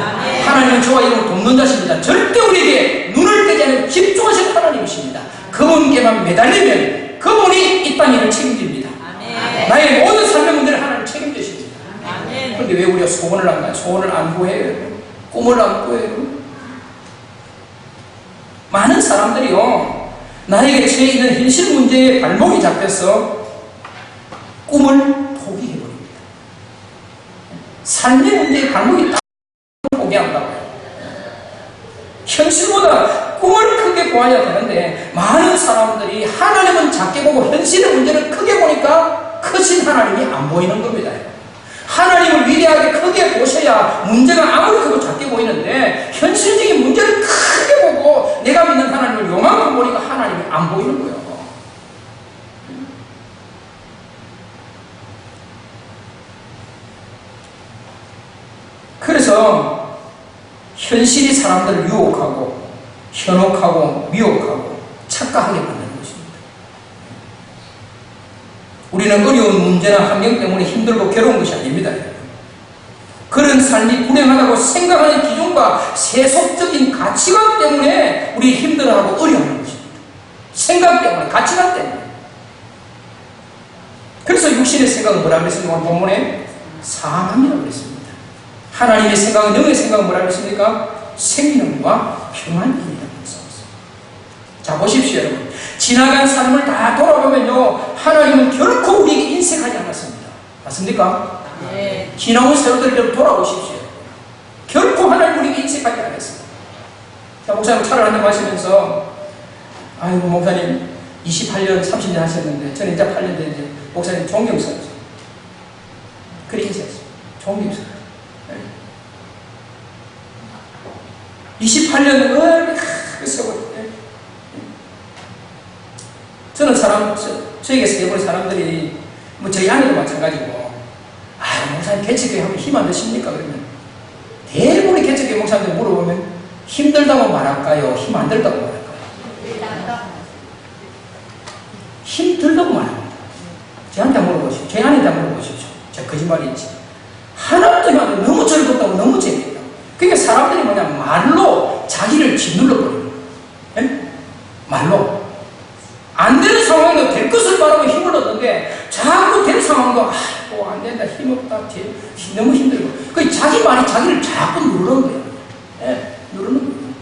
하나님은 저와 여러분을 돕는 자십니다. 절대 우리에게 눈을 떼지 않는 집중하신 하나님이십니다. 그분께만 매달리면 그분이 이 땅 일을 책임집니다. 나의 모든 삶의 문제를 하나님 책임지십니다. 그런데 왜 우리가 소원을 안 가요? 소원을 안 구해요? 꿈을 안 구해요? 많은 사람들이요, 나에게 처해 있는 현실 문제에 발목이 잡혀서 꿈을 포기해버립니다. 삶의 문제에 발목이 딱 포기한다고요. 현실보다 꿈을 크게 보아야 되는데 많은 사람들이 하나님은 작게 보고 현실의 문제를 크게 보니까 크신 하나님이 안 보이는 겁니다. 하나님을 위대하게 크게 보셔야 문제가 아무리 크고 작게 보이는데 현실적인 문제를 크게 보고 내가 믿는 하나님을 요만큼 보니까 하나님이 안 보이는 거예요. 그래서 현실이 사람들을 유혹하고 현혹하고 미혹하고 착각하게 만드는 것입니다. 우리는 어려운 문제나 환경 때문에 힘들고 괴로운 것이 아닙니다. 그런 삶이 불행하다고 생각하는 기준과 세속적인 가치관 때문에 우리 힘들어하고 어려워하는 것입니다. 생각 때문에, 가치관 때문에. 그래서 육신의 생각은 뭐라고 그랬습니까? 본문에 상함이라고 그랬습니다. 하나님의 생각은, 영의 생각은 뭐라고 했습니까? 생명과 평안입니다. 자, 보십시오, 여러분. 지나간 삶을 다 돌아보면요, 하나님은 결코 우리에게 인색하지 않았습니다. 맞습니까? 네. 지나온 세월들을 돌아보십시오. 결코 하나님 우리에게 인색하지 않았습니다. 자, 목사님 차를 한잔 마시면서, 아이고, 목사님 28년, 30년 하셨는데, 저는 이제 8년 됐는데, 목사님 존경스러웠어요. 그래 인사했어요. 존경스러워요. 28년을 얼마나 그 세월. 저는 저에게 세번 사람들이, 뭐 저희 아내도 마찬가지고, 목사님 개척교회 하면 힘 안 드십니까? 그러면 대부분의 개척교회 목사님들 물어보면 힘들다고 말할까요? 힘 안 들다고 말할까요? 힘들다고 말합니다. 저한테 물어보십시오. 저희 아내한테 물어보십시오. 제가 거짓말인지. 하나도 힘 안 들고 너무 즐겁다고 너무 재밌다고. 그러니까 사람들이 말로 자기를 짓눌러 버립니다. 네? 말로. 안 되는 상황에도 될 것을 바라고 힘을 얻는데 자꾸 될 상황도 안 된다, 힘없다, 너무 힘들고 그 자기 말이 자기를 자꾸 누르는 거예요. 네, 누르는 거예요.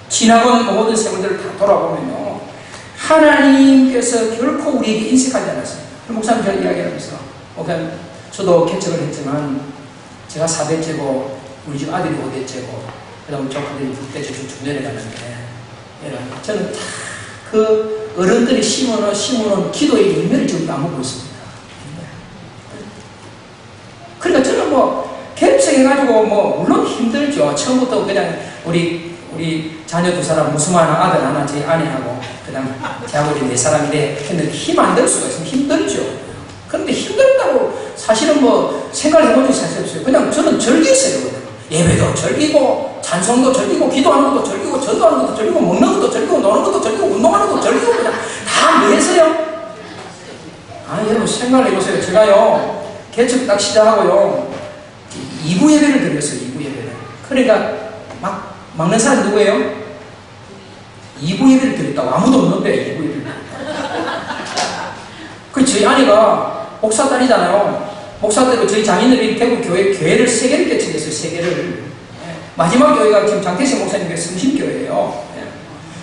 지나간 모든 세월들을 다 돌아보면요, 하나님께서 결코 우리에게 인색하지 않았습니다. 목사님 저는 이야기하면서, 목사님 저도 개척을 했지만 제가 4대째고 우리 집 아들이 5대째고 그 다음에 조카들이 6대째 쭉 내려가는데, 저는 다 그 어른들이 심어놓은 기도의 열매를 지금 따먹고 있습니다. 그러니까 저는 개척해가지고 물론 힘들죠. 처음부터 그냥 우리 자녀 2사람, 무수한 아들 하나, 제 아내하고, 그 다음 제하고 우리 4사람인데, 근데 힘 안 들 수가 있으면 힘들죠. 그런데 힘들다고 사실은 생각해본 적이 사실 없어요. 그냥 저는 즐겼어요. 예배도 즐기고, 찬송도 즐기고, 기도하는 것도 즐기고, 전도하는 것도 즐기고, 먹는 것도 즐기고, 노는 것도 즐기고, 운동하는 것도 즐기고, 그냥 다 뭐 했어요? 여러분 생각을 해보세요. 제가요 개척 딱 시작하고요 2부 예배를 드렸어요. 2부 예배를. 그러니까 막는 사람이 누구예요? 2부 예배를 드렸다고. 아무도 없는데 2부 예배를 드렸다고. 그 저희 아내가 목사 딸이잖아요. 목사 때로 저희 장인들이 대구 교회를 3개를 개척했어요. 3개를. 마지막 교회가 지금 장태식 목사님의 성심교회예요.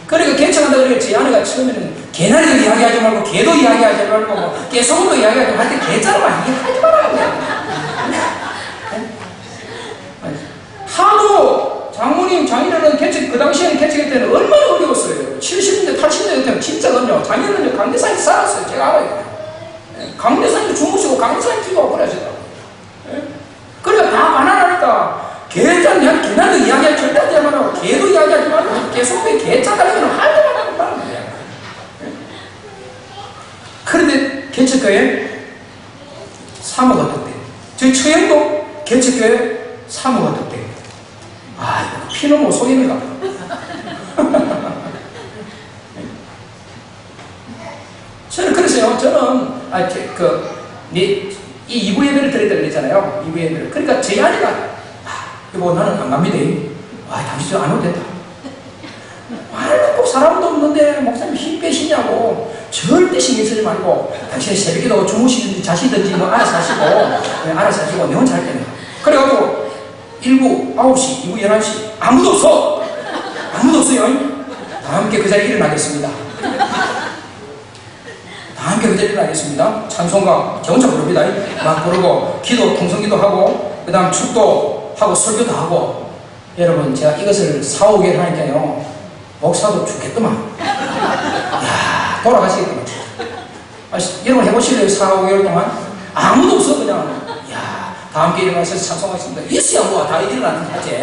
그러니까 개척한다 그러니까 저희 아내가 처음에는 개나리도 이야기하지 말고 개도 이야기하지 말고 뭐 개소금도 이야기하지 말고 할 때 개자로만 이야기하지 말라고. 하도 장모님, 장인어른 개척, 그 당시에는 개척할 때는 얼마나 어려웠어요. 70년대, 80년대 때는 진짜거든요. 장인어른요, 강대상에 살았어요. 제가 알아요. 강대상에 주무시고 강대상에 기도하고 그러시더라고요. 그러니까 다 가난하니까 개나리도 이야기하지 절대 하지 말고 개도 이야기하지 말고 개소금에 개자 달라면 하지 말라고 말하는 거예요. 그런데 개척교회 사모가 떴대요. 저희 처형도 개척교회 사모가 떴대요. 피는 뭐 속이는 가. 저는 그랬어요. 저는 이 2부 예배를 드렸다 그랬잖아요. 2부 예배를. 그러니까 제 아내가 여보 나는 안 갑니다. 당신 안 오도 된다. 꼭 사람도 없는데 목사님 힘 빼시냐고. 절대 신경 쓰지 말고 당신이 새벽에도 주무시든지 자시든지 뭐 알아서 하시고 내 혼자 할 때는. 그래가지고 1부 9시, 2부 11시 아무도 없어. 아무도 없어요. 다 함께 그 자리에 일어나겠습니다. 다 함께 그 자리에 일어나겠습니다. 찬송가 저 혼자 부릅니다. 막 부르고 기도 통성기도 하고 그 다음 축도 하고 설교도 하고. 여러분 제가 이것을 4, 5개월 하니까요 목사도 죽겠더만. 돌아가시겠더만. 여러분 해보실래요? 4, 5개월 동안 아무도 없어. 그냥 다 함께 일어나서 찬송하겠습니다. 있어야 뭐 다 일어나는 거지.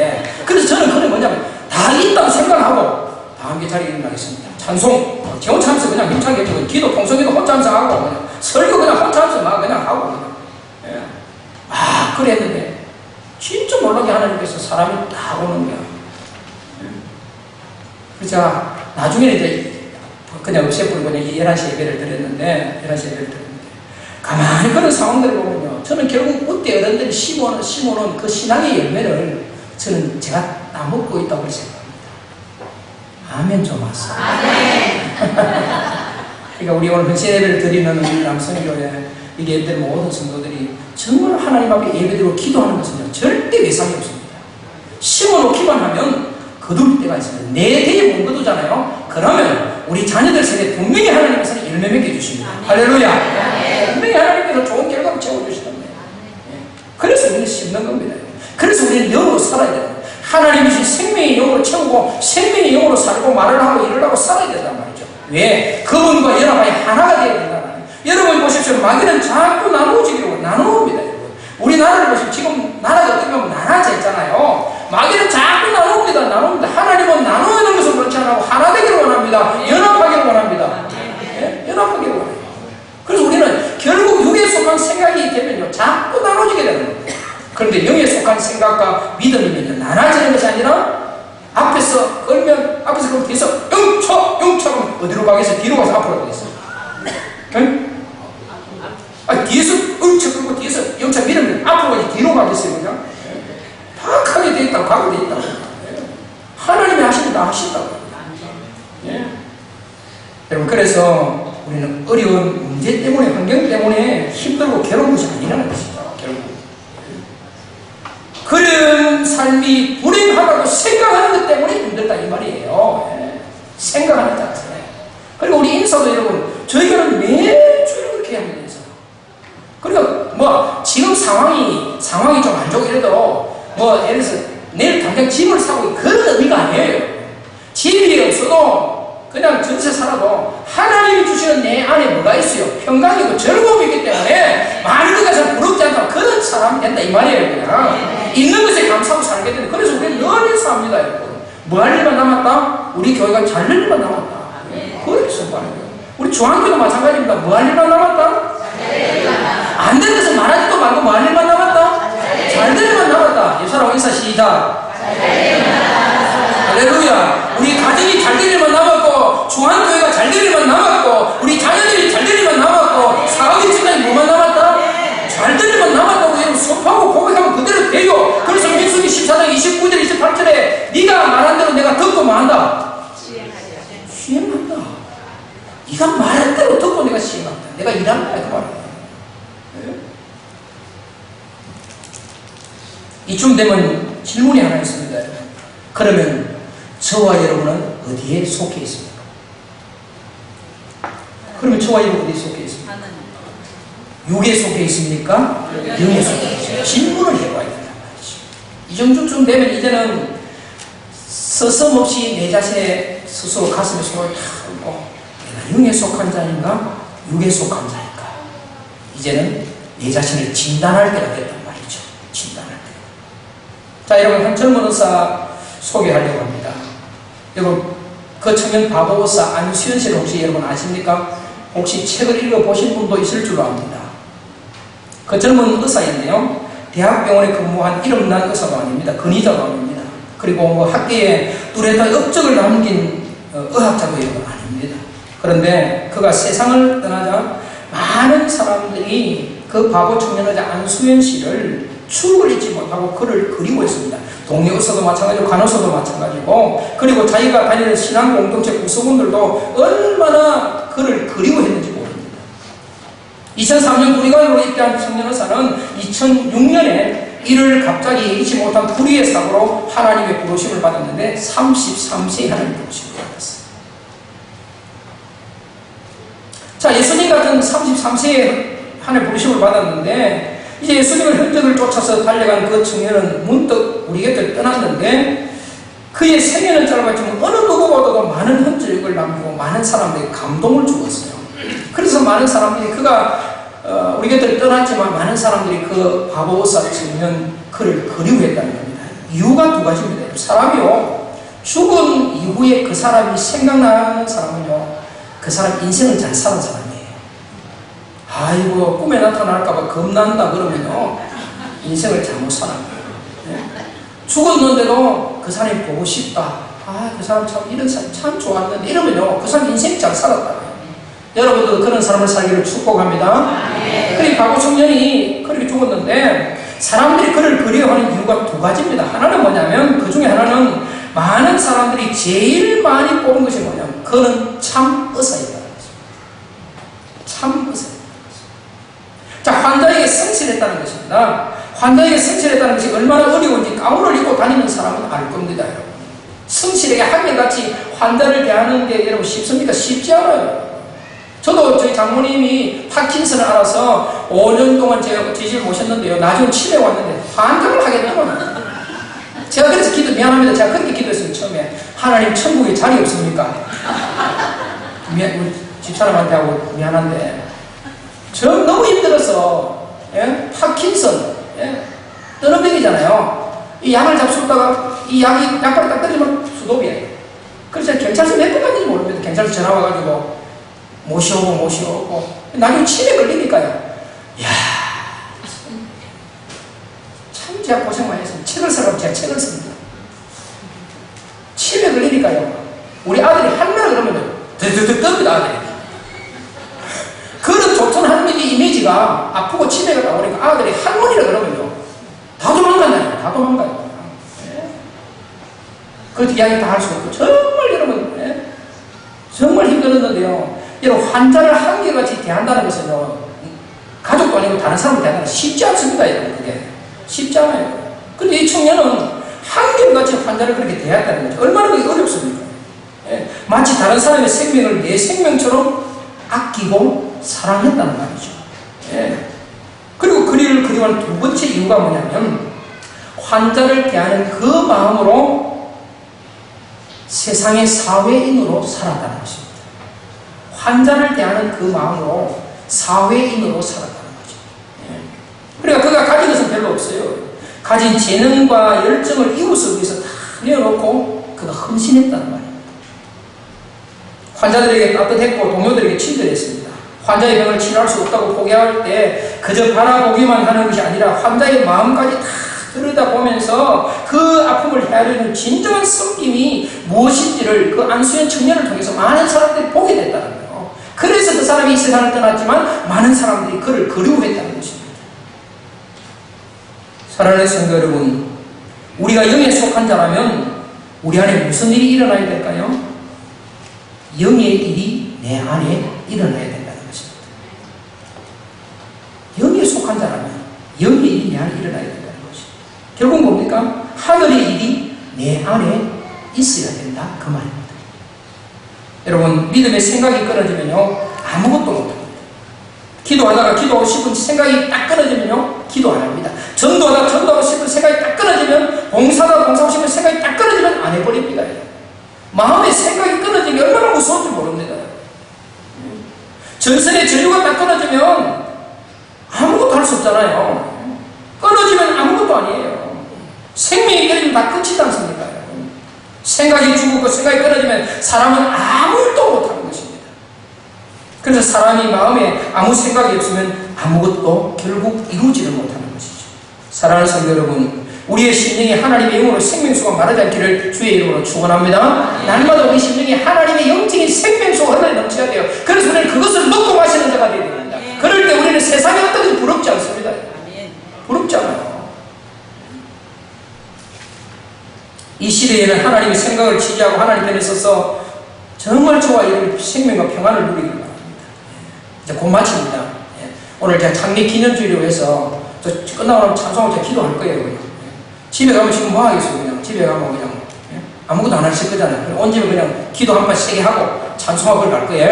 그래서 저는 그게 뭐냐면 다 있다고 생각하고 다 함께 자리에 일어나겠습니다. 찬송 저 혼자 하면서 그냥 힘차게 해주고 기도 통성기도 혼자 하면서 하고 그냥 설교 그냥 혼자 하면서 막 그냥 하고 그냥. 그랬는데 진짜 놀라게 하나님께서 사람이 다 오는 거야. 그래서 제가 나중에는 이제 그냥 없애버리고 그냥 11시 예배를 드렸는데 가만히 그런 상황들을 보면요 저는 결국 그때 어른들이 심어놓은 그 신앙의 열매를 제가 따먹고 있다고 생각합니다. 아멘 좀 하세요. 그러니까 우리 오늘 헌신 예배를 드리는 우리 남성교회 이 예배들 모든 성도들이 정말 하나님 앞에 예배드리고 기도하는 것은요 절대 외상이 없습니다. 심어놓기만 하면 거둘 때가 있습니다. 내 대에 못 거두잖아요. 그러면 우리 자녀들 세대 분명히 하나님께서는 열매 맺게 주십니다. 할렐루야. 분명히 하나님께서 좋은 결과를 채워주시단 말이에요. 그래서 우리는 심는 겁니다. 그래서 우리는 영으로 살아야 돼요. 하나님이 주신 생명의 영으로 채우고 생명의 영으로 살고 말을 하고 일을 하고 살아야 된단 말이죠. 왜? 그분과 연합하여 하나가 되어야 된다는 거예요. 여러분 보십시오. 마귀는 자꾸 나누어지기로 나누어옵니다. 우리나라를 보시면 지금 나라가 어떻게 보면 나눠져 있잖아요. 마귀는 자꾸 나눕니다. 하나님은 나누는 것을 그렇지 않고 하나 되기를 원합니다. 연합하기를 원합니다. 연합하기를 원해요. 그래서 우리는 결국 육에 속한 생각이 되면요 자꾸 나눠지게 되는 거예요. 그런데 영에 속한 생각과 믿음이면요 나눠지는 것이 아니라 앞에서 걸면 앞에서 그럼 뒤에서 영차 어디로 가겠어요? 뒤로 가서 앞으로 가겠어요. 뒤에서 영차 끌고 뒤에서 영차 밀으면 앞으로 가지 뒤로 가겠어요. 그냥 박하게 돼 있다고 가고 돼 있다고. 하나님이 하시면 다 하신다고. 여러분 그래서 우리는 어려운 문제 때문에 환경 때문에 힘들고 괴로운 것이 아니라는 것이죠. 결국 그런 삶이 불행하다고 생각하는 것 때문에 힘들다 이 말이에요. 생각하는 자체에. 그리고 우리 인사도 여러분 저희가 매주 그렇게 합니다. 그러니까 뭐 지금 상황이 좀 안 좋고 이래도 뭐 예를 들어서 내일 당장 집을 사고 그런 의미가 아니에요. 집이 없어도 그냥 전세 살아도 하나님이 주시는 내 안에 뭐가 있어요? 평강이고 즐거움이 있기 때문에 많은 것에 부럽지 않다 그런 사람이 된다 이 말이에요. 그냥 있는 것에 감사하고 살게 되는. 그래서 우리는 늘 인사합니다. 뭐 할 일만 남았다? 우리 교회가 잘 될 일만 남았다. 그렇게 생각하는 거예요. 우리 중앙교도 마찬가지입니다. 뭐 할 일만 남았다? 안 되는 것은 말하지도 말고 뭐 할 일만 남았다? 잘 될 일만 남았다. 예사라고 인사 시작. 할렐루야. 우리 가정이 잘 될 일만 남았고 중앙교회가 잘 될 일만 남았고 우리 자녀들이 잘 될 일만 남았고 사업이 이쯤 되면 질문이 하나 있습니다. 그러면 저와 여러분은 어디에 속해 있습니까? 그러면 저와 여러분 어디에 속해 있습니까? 육에 속해 있습니까? 영에 속해 있습니까? 질문을 해봐야 된단 말이죠. 이 정도쯤 되면 이제는 서슴없이 내 자신의 스스로 가슴에 손을 탁 얹고 내가 영에 속한 자인가? 육에 속한 자인가? 이제는 내 자신을 진단할 때가 됐단 말이죠. 진단할 때. 자, 여러분, 한 젊은 의사 소개하려고 합니다. 여러분, 그 청년 바보 의사 안수현 씨를 혹시 여러분 아십니까? 혹시 책을 읽어보신 분도 있을 줄로 압니다. 그 젊은 의사인데요, 대학병원에 근무한 이름난 의사도 아닙니다. 근위자도 아닙니다. 그리고 뭐 학계에 뚜렷한 업적을 남긴 의학자도 여러분 아닙니다. 그런데 그가 세상을 떠나자 많은 사람들이 그 바보 청년 의사 안수현 씨를 추억을 잊지 못하고 그를 그리워했습니다. 동료 의사도 마찬가지고 간호사도 마찬가지고, 그리고 자기가 다니는 신앙 공동체 구성원들도 얼마나 그를 그리워했는지 모릅니다. 2003년 구리가요로 입대한 청년 의사는 2006년에 이를 갑자기 잊지 못한 불의의 사고로 하나님의 부르심을 받았는데 33세에 하나님의 부르심을 받았어요. 자, 예수님 같은 33세에 하나님의 부르심을 받았는데 이제 예수님의 흔적을 쫓아서 달려간 그 청년은 문득 우리 곁을 떠났는데 그의 생애는 짧았지만 어느 누구보다도 많은 흔적을 남기고 많은 사람들에게 감동을 주었어요. 그래서 많은 사람들이 그가 우리 곁을 떠났지만 많은 사람들이 그 바보 의사 청년 그를 그리워했다는 겁니다. 이유가 두 가지입니다. 사람이요, 죽은 이후에 그 사람이 생각나는 사람은요, 그 사람 인생을 잘 사는 사람이에요. 아이고, 꿈에 나타날까봐 겁난다 그러면요, 인생을 잘못 사는 거예요. 네? 죽었는데도 그 사람이 보고 싶다. 아, 그 사람 참, 이런 사람 참 좋았는데 이러면요, 그 사람 인생 잘 살았다. 여러분도 그런 사람을 살기를 축복합니다. 그리고 바보 청년이 그렇게 죽었는데 사람들이 그를 그리워하는 이유가 두 가지입니다. 하나는 뭐냐면, 그 중에 하나는 많은 사람들이 제일 많이 뽑은 것이 뭐냐면 그는 참 의사이다. 참 의사이다. 자, 환자에게 성실했다는 것입니다. 환자에게 성실했다는 것이 얼마나 어려운지 가운을 입고 다니는 사람은 알 겁니다, 여러분. 성실하게 한결같이 환자를 대하는 게 여러분 쉽습니까? 쉽지 않아요. 저도 저희 장모님이 파킨슨을 알아서 5년 동안 제가 제 집을 모셨는데요, 나중에 치료에 왔는데 환장을 하겠다고요. 제가 그래서 미안합니다. 제가 그렇게 기도했어요. 처음에 하나님 천국에 자리 없습니까? 우리 집사람한테 하고 미안한데 저 너무 힘들어서, 예? 파킨슨, 예? 뜨는 병이잖아요. 이 약을 잡수다가 이 약이 약발이 딱 떨어지면 수도비예요. 그래서 경찰서 몇 번 갔는지 모릅니다. 경찰서 전화 와가지고 모시오고 나중에 치매 걸리니까요. 이야, 참 제가 고생 많이 했습니다. 책을 쓰라고 제가 책을 씁니다. 치매 걸리니까요, 우리 아들이 한마디 그러면 드드득 뜹니다. 아들이 그런 좋던 할머니 이미지가 아프고 치매가 나오니까 아들이 할머니라 그러면요 다 도망간다니까. 다 도망가요. 예? 그 이야기 다 할 수 없고 정말 여러분, 예? 정말 힘들었는데요, 여러분, 환자를 한결같이 대한다는 것은요, 가족도 아니고 다른 사람을 대한다는 건 쉽지 않습니다. 여러분, 그게 쉽지 않아요. 근데 이 청년은 한결같이 환자를 그렇게 대했다는 거죠. 얼마나 그게 어렵습니까? 예? 마치 다른 사람의 생명을 내 생명처럼 아끼고 사랑했다는 말이죠. 예. 그리고 그리를 그리워하는 두 번째 이유가 뭐냐면 환자를 대하는 그 마음으로 세상의 사회인으로 살았다는 것입니다. 환자를 대하는 그 마음으로 사회인으로 살았다는 거죠. 예. 그러니까 그가 가진 것은 별로 없어요. 가진 재능과 열정을 이웃을 위해서 다 내어놓고 그가 헌신했다는 말입니다. 환자들에게 따뜻했고 동료들에게 친절했습니다. 환자의 병을 치료할 수 없다고 포기할 때 그저 바라보기만 하는 것이 아니라 환자의 마음까지 다 들여다보면서 그 아픔을 헤아리는 진정한 섬김이 무엇인지를 그 안수현 청년을 통해서 많은 사람들이 보게 됐다는 거예요. 그래서 그 사람이 이 세상을 떠났지만 많은 사람들이 그를 그리워했다는 것입니다. 사랑하는 성도 여러분, 우리가 영에 속한 자라면 우리 안에 무슨 일이 일어나야 될까요? 영의 일이 내 안에 일어나야 된다는 것입니다. 영에 속한 자라면 영의 일이 내 안에 일어나야 된다는 것입니다. 결국 뭡니까? 하늘의 일이 내 안에 있어야 된다. 그 말입니다. 여러분, 믿음의 생각이 끊어지면요, 아무것도 못합니다. 기도하다가 기도하고 싶은 생각이 딱 끊어지면요, 기도 안 합니다. 전도하다가 전도하고 싶은 생각이 딱 끊어지면, 봉사하다가 봉사하고 싶은 생각이 딱 끊어지면 안 해버립니다. 마음의 생각이 끊어지는 게 얼마나 무서운지 모릅니다. 전선의 전류가 딱 끊어지면 아무것도 할 수 없잖아요. 끊어지면 아무것도 아니에요. 생명이 끊어지면 다 끝이지 않습니까? 생각이 죽고 생각이 끊어지면 사람은 아무것도 못하는 것입니다. 그래서 사람이 마음에 아무 생각이 없으면 아무것도 결국 이루지를 못하는 것이죠. 사랑하는 성도 여러분, 우리의 심령이 하나님의 영으로 생명수가 마르지 않기를 주의 이름으로 축원합니다. 날마다 우리 심령이 하나님의 영적인 생명수가 흘러 넘쳐야 돼요. 그래서 우리는 그것을 먹고 마시는 자가 되어야 됩니다. 그럴 때 우리는 세상에 어떻게 부럽지 않습니다. 부럽지 않아요. 이 시대에는 하나님의 생각을 지지하고 하나님 편에 서서 정말 좋아 이런 생명과 평안을 누리길 바랍니다. 이제 곧 마칩니다. 오늘 제가 장례 기념주의로 해서 끝나고 나면 찬송을 제가 기도할 거예요. 집에 가면 지금 뭐 하겠어요? 그냥 집에 가면 그냥 아무것도 안 하실 거잖아요. 온 집에 그냥 기도 한 번 세게 하고 찬송하고 갈 거예요.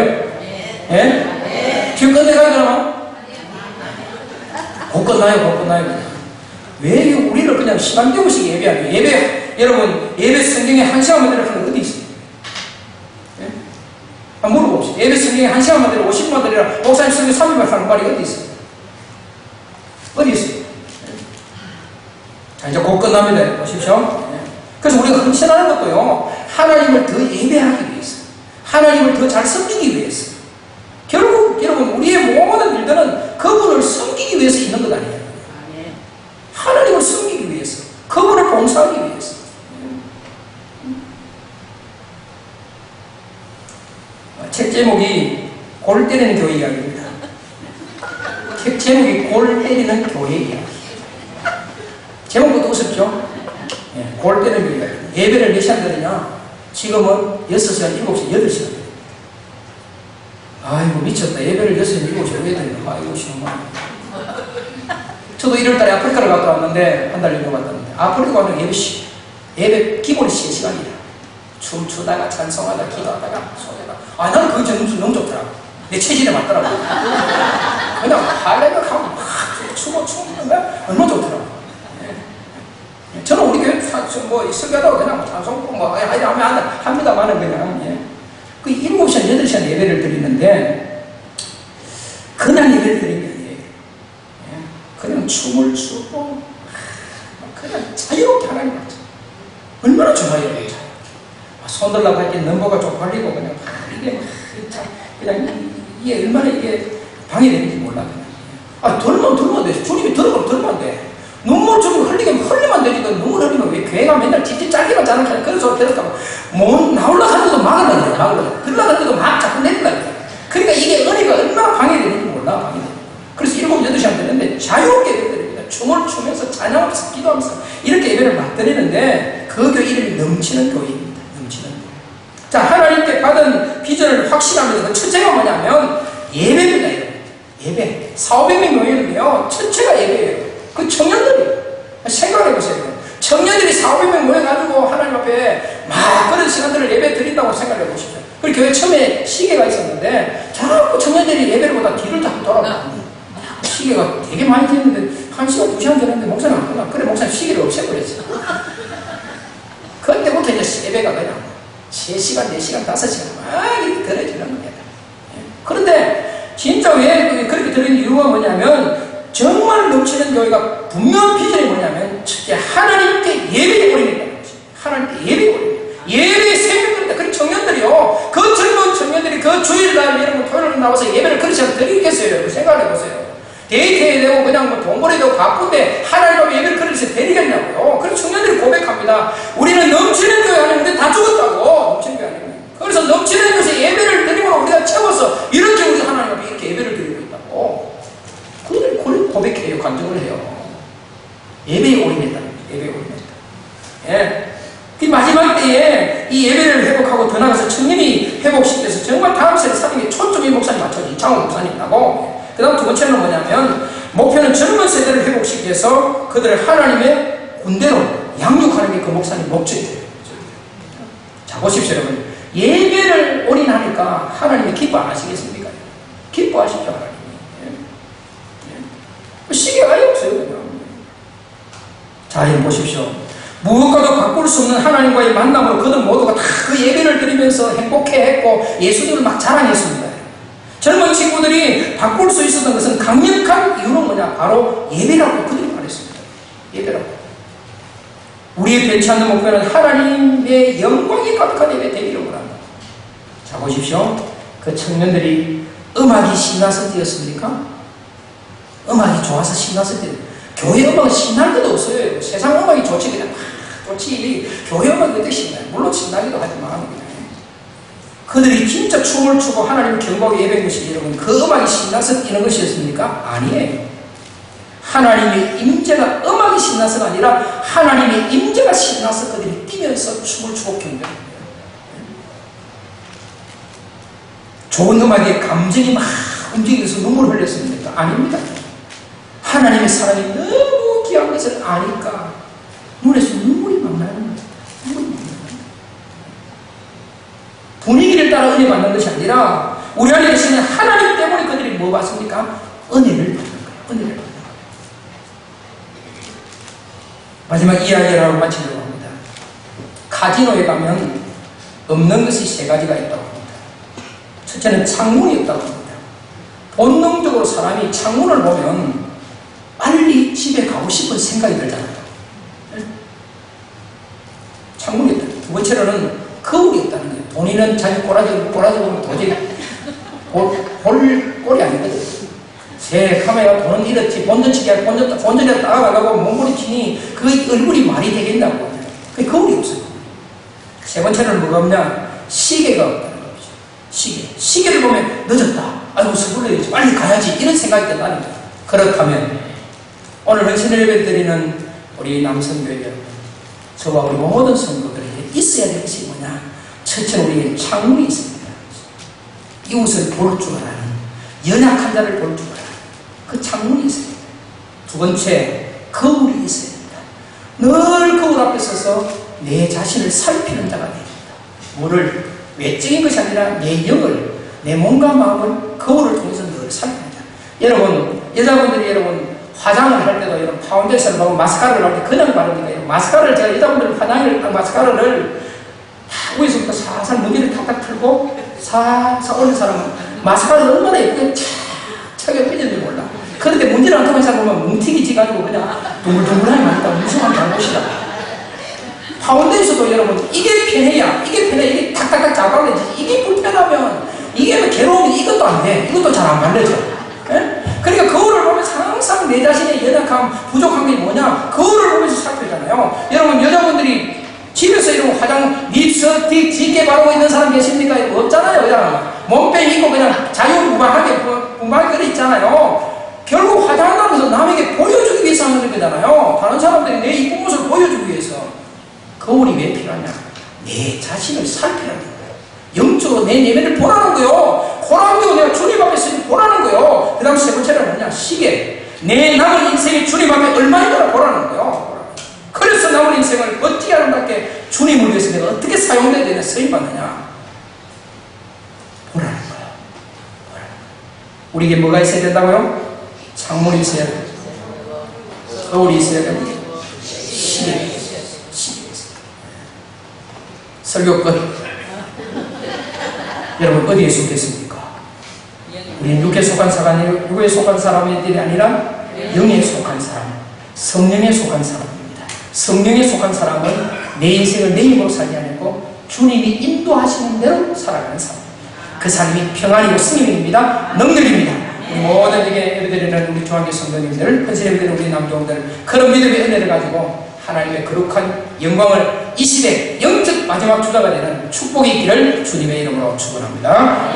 예? 지금 끝내가요 그러면? 곧 끝나요, 곧 끝나요. 왜 우리를 그냥 시간 되고씩 예배하냐? 여러분, 예배 성경에 1시간만 들어가는 어디 있어요? 예? 한번 물어봅시다. 예배 성경에 1시간만 들어 50만 들이라 목사님 성경 3일만 하는 말이 어디 있어요? 어디 있어요? 자, 이제 곧 끝납니다. 보십시오. 그래서 우리가 헌신하는 것도요, 하나님을 더 예배하기 위해서, 하나님을 더 잘 섬기기 위해서. 결국 여러분, 우리의 모든 일들은 그분을 섬기기 위해서 있는 것 아니에요. 하나님을 섬기기 위해서, 그분을 봉사하기 위해서. 책 제목이 골 때리는 교회 이야기입니다. 책 제목이 골 때리는 교회 이야기. 제목부터 웃었죠? 골 때리는 교회 이야기. 예배를 몇 시간 드리냐? 지금은 6시간, 7시간, 8시간. 아이고, 미쳤다. 예배를 6시간, 7시간 왜 드리나? 아이고, 정말. 저도 1월달에 아프리카를 갔다 왔는데, 한 달 정도 갔다 왔는데, 아프리카 가면 예배 기본이 3시간이라. 춤추다가, 찬송하다가, 기도하다가, 소리가. 아, 나는 그게 너무 좋더라고. 내 체질에 맞더라고. 그냥 할렐루야 하고 막 추고 얼마나 좋더라고. 저는 우리 교회 뭐 설교하다가 그냥 찬송 뭐 합니다만은 그냥 그 7시간, 8시간 예배를 드리는데 그날 예배를 드리는 게 아니에요. 그냥 춤을 추고 그냥 자유롭게 하나님 같죠. 얼마나 좋아요. 손 들라고 할 때 넘버가 쪽팔리고 그냥 이게 얼마나 이게 방해되는지 몰라. 들면 돼. 주님이 들으면 안 돼. 눈물 좀 흘리면 되니까 눈물 흘리면 왜 교회가 맨날 찝찝 짧게만 자는 거야. 그런 소리 들을까봐 뭐 나올라 하는 것도 막으려고 들어가는 것도 막 자꾸 내린다. 그러니까 이게 은혜가 얼마나 방해되는지 몰라. 방해되는. 그래서 7, 8시간 되는데 자유롭게 예배드립니다. 춤을 추면서 찬양하면서 기도하면서 이렇게 예배를 막 드리는데 그 교회 이름이 넘치는 교회입니다. 넘치는 교회. 자, 하나님께 받은 비전을 확신하면서 그 첫째가 뭐냐면 예배입니다. 예배. 400~500명 모이는데요. 첫째가 예배예요. 그 청년들이 생각을 해보세요. 청년들이 400~500명 모여가지고 하나님 앞에 막 그런 시간들을 예배 드린다고 생각을 해보십시오. 그리고 교회 처음에 시계가 있었는데 자꾸 청년들이 예배를 보다 뒤를 자꾸 돌아가요. 시계가 되게 많이 됐는데 1시간, 2시간 되는데 목사님 안 끝나. 그래, 목사님 시계를 없애버렸어요. 그때부터 이제 예배가 그냥 3시간, 4시간, 5시간 막 이렇게 들어지는 겁니다. 그런데 진짜 왜 그렇게 들은 이유가 뭐냐면 정말 넘치는 교회가 분명한 비전이 뭐냐면 첫째 하나님께 예배를 올리겠다는 거지. 하나님께 예배를 올립니다. 예배의 생명입니다. 그리고 청년들이요, 그 젊은 청년들이 그 주일날 여러분 토요일에 나와서 예배를 그렇게 하면 드리겠어요? 생각을 해보세요. 데이트해야 되고 그냥 뭐 돈 벌어야 되고 바쁜데 하나님 앞에 예배를 그렇게 드리겠냐고요. 그래서 청년들이 고백합니다. 우리는 넘치는 교회 아니면 다 죽었다고. 넘치는 교회 아니면. 그래서 넘치는 것에 예배를 드리고 우리가 채워서 이렇게 우리 하나님 앞에 이렇게 예배를 드리고 있다고. 그걸 고백해요. 간증을 해요. 예배에 올인했다. 예배에 올인했다. 예. 그 마지막 때에 이 예배를 회복하고 더 나가서 청년이 회복시켜서 정말 다음 세대 사는 게 초점이 목사님 맞춰서 이창호 목사님하고 그 다음 두 번째는 뭐냐면 목표는 젊은 세대를 회복시켜서 그들을 하나님의 군대로 양육하는 게 그 목사님 목적이에요. 자, 보십시오, 여러분. 예배를 올인하니까 하나님이 기뻐 안 하시겠습니까? 기뻐하십시오, 하나님이. 시계가 아예 없어요, 그냥. 자, 여러분 보십시오. 무엇과도 바꿀 수 없는 하나님과의 만남으로 그들 모두가 다 그 예배를 드리면서 행복해했고 예수님을 막 자랑했습니다. 젊은 친구들이 바꿀 수 있었던 것은 강력한 이유는 뭐냐? 바로 예배라고 그들이 말했습니다. 예배라고. 우리의 변치 않는 목표는 하나님의 영광이 가득한 예배 되기를 원한다. 자, 보십시오. 그 청년들이 음악이 신나서 뛰었습니까? 음악이 좋아서 신나서 뛰었습니다. 교회 음악은 신날 것도 없어요. 세상 음악이 좋지, 그냥 좋지. 교회 음악이 어떻게 신나요? 물론 신나기도 하지만. 그들이 진짜 춤을 추고 하나님을 경배하고 예배한 것이 여러분, 그 음악이 신나서 뛰는 것이었습니까? 아니에요. 하나님의 임재가 음악이 신나서가 아니라 하나님의 임재가 신나서 그들이 뛰면서 춤을 추고 경배합니다. 좋은 음악에 감정이 막 움직여서 눈물을 흘렸습니까? 아닙니다. 하나님의 사랑이 너무 귀한 것을 아니까 눈에서 눈물이 막 나는 거예요. 눈물이 막 나는 거예요. 분위기를 따라 은혜 받는 것이 아니라 우리 안에 계시는 하나님 때문에 그들이 뭐 받습니까? 은혜를 받는 거예요. 은혜를 받는 거예요. 마지막 이야기라고 마치려고 합니다. 카지노에 가면 없는 것이 세 가지가 있다고 합니다. 첫째는 창문이 없다고 합니다. 본능적으로 사람이 창문을 보면 빨리 집에 가고 싶은 생각이 들잖아요. 창문이 없다. 두 번째로는 거울이 없다는 거예요. 본인은 자기 꼬라지 보면 도저히 볼 꼴이 아니거든. 제 카메라 보는 이렇지 본전치기 본전에 따라가고 몸부림치니 그 얼굴이 말이 되겠냐고. 그 거울이 없어요. 세 번째는 뭐가 없냐? 시계가 없다는 거죠. 시계를 보면 늦었다. 아이고 서둘러야지. 빨리 가야지. 이런 생각이 든다는 거예요. 그렇다면 오늘 헌신 예배 드리는 우리 남성교회 여러분, 저와 우리 모든 성도들에게 있어야 될 것이 뭐냐? 첫째는 우리에게 창문이 있습니다. 이웃을 볼 줄 알아는, 연약한 자를 볼 줄 알아는 그 창문이 있습니다. 두 번째, 거울이 있어야 됩니다. 늘 거울 앞에 서서 내 자신을 살피는 자가 됩니다. 뭐를 외적인 것이 아니라 내 영을, 내 몸과 마음을 거울을 통해서 늘 살피는 자. 여러분, 여자분들이 여러분 화장을 할 때도 이런 파운데이션을 하고 마스카라를 할 때 그냥 바릅니까? 마스카라를 제가 여자분들 화장을 마스카라를 위에서부터 살살 무게를 탁탁 틀고 살살 올린 사람은 마스카라를 얼마나 예쁘게 차게 펴졌는지 몰라. 그런데 문제를 안 통한 사람 보면 뭉티기 가지고 그냥 동글동글하게 만든다. 무서운 잘못이다. 파운데이션도 여러분 이게 편해야 이게 탁탁탁 잡아내지. 이게 불편하면 이게 괴로우면 이것도 안 돼. 이것도 잘 안 발려져. 예? 그러니까 거울을 보면서 항상 내 자신의 연약함, 부족한 게 뭐냐? 거울을 보면서 살피잖아요. 여러분 여자분들이 집에서 이런 화장, 립스틱 짙게 바르고 있는 사람 계십니까? 없잖아요. 그냥 몸빼 입고 그냥 자유무방하게 그래 있잖아요. 결국 화장하면서 남에게 보여주기 위해서 하는 거잖아요. 다른 사람들이 내 이쁜 모습을 보여주기 위해서. 거울이 왜 필요하냐? 내 자신을 살피라는 거예요. 영적으로 내 내면을 보라는 거예요. 보라는 거 내가 주님 앞에 있으니 보라는 거예요. 그 다음 세 번째는 뭐냐? 시계. 내 남은 인생이 주님 앞에 얼마나 보라는 거예요. 그래서 남은 인생을 어떻게 아름답게 주님을 위해서 내가 어떻게 사용해야 되냐? 쓰임받느냐? 보라는 거예요. 우리에게 뭐가 있어야 된다고요? 창문이 있어야 돼요. 거울이 있어야 돼요. 시계. 설교 끝. 여러분 어디에 속했습니까? 우리는 육에 속한 사람이 육에 속한 사람들이 아니라 영에 속한 사람, 성령에 속한 사람입니다. 성령에 속한 사람은 내 인생을 내 힘으로 살지 않고 주님이 인도하시는 대로 살아가는 사람입니다. 그 사람이 평안이고 승리입니다. 능력입니다. 우리 모든 에게 예배드리는 우리 중앙교 성도님들, 헌신 예배드리는 우리 남종들, 그런 믿음의 은혜를 가지고 하나님의 거룩한 영광을 이 시대 영적 마지막 주자가 되는 축복의 길을 주님의 이름으로 축원합니다.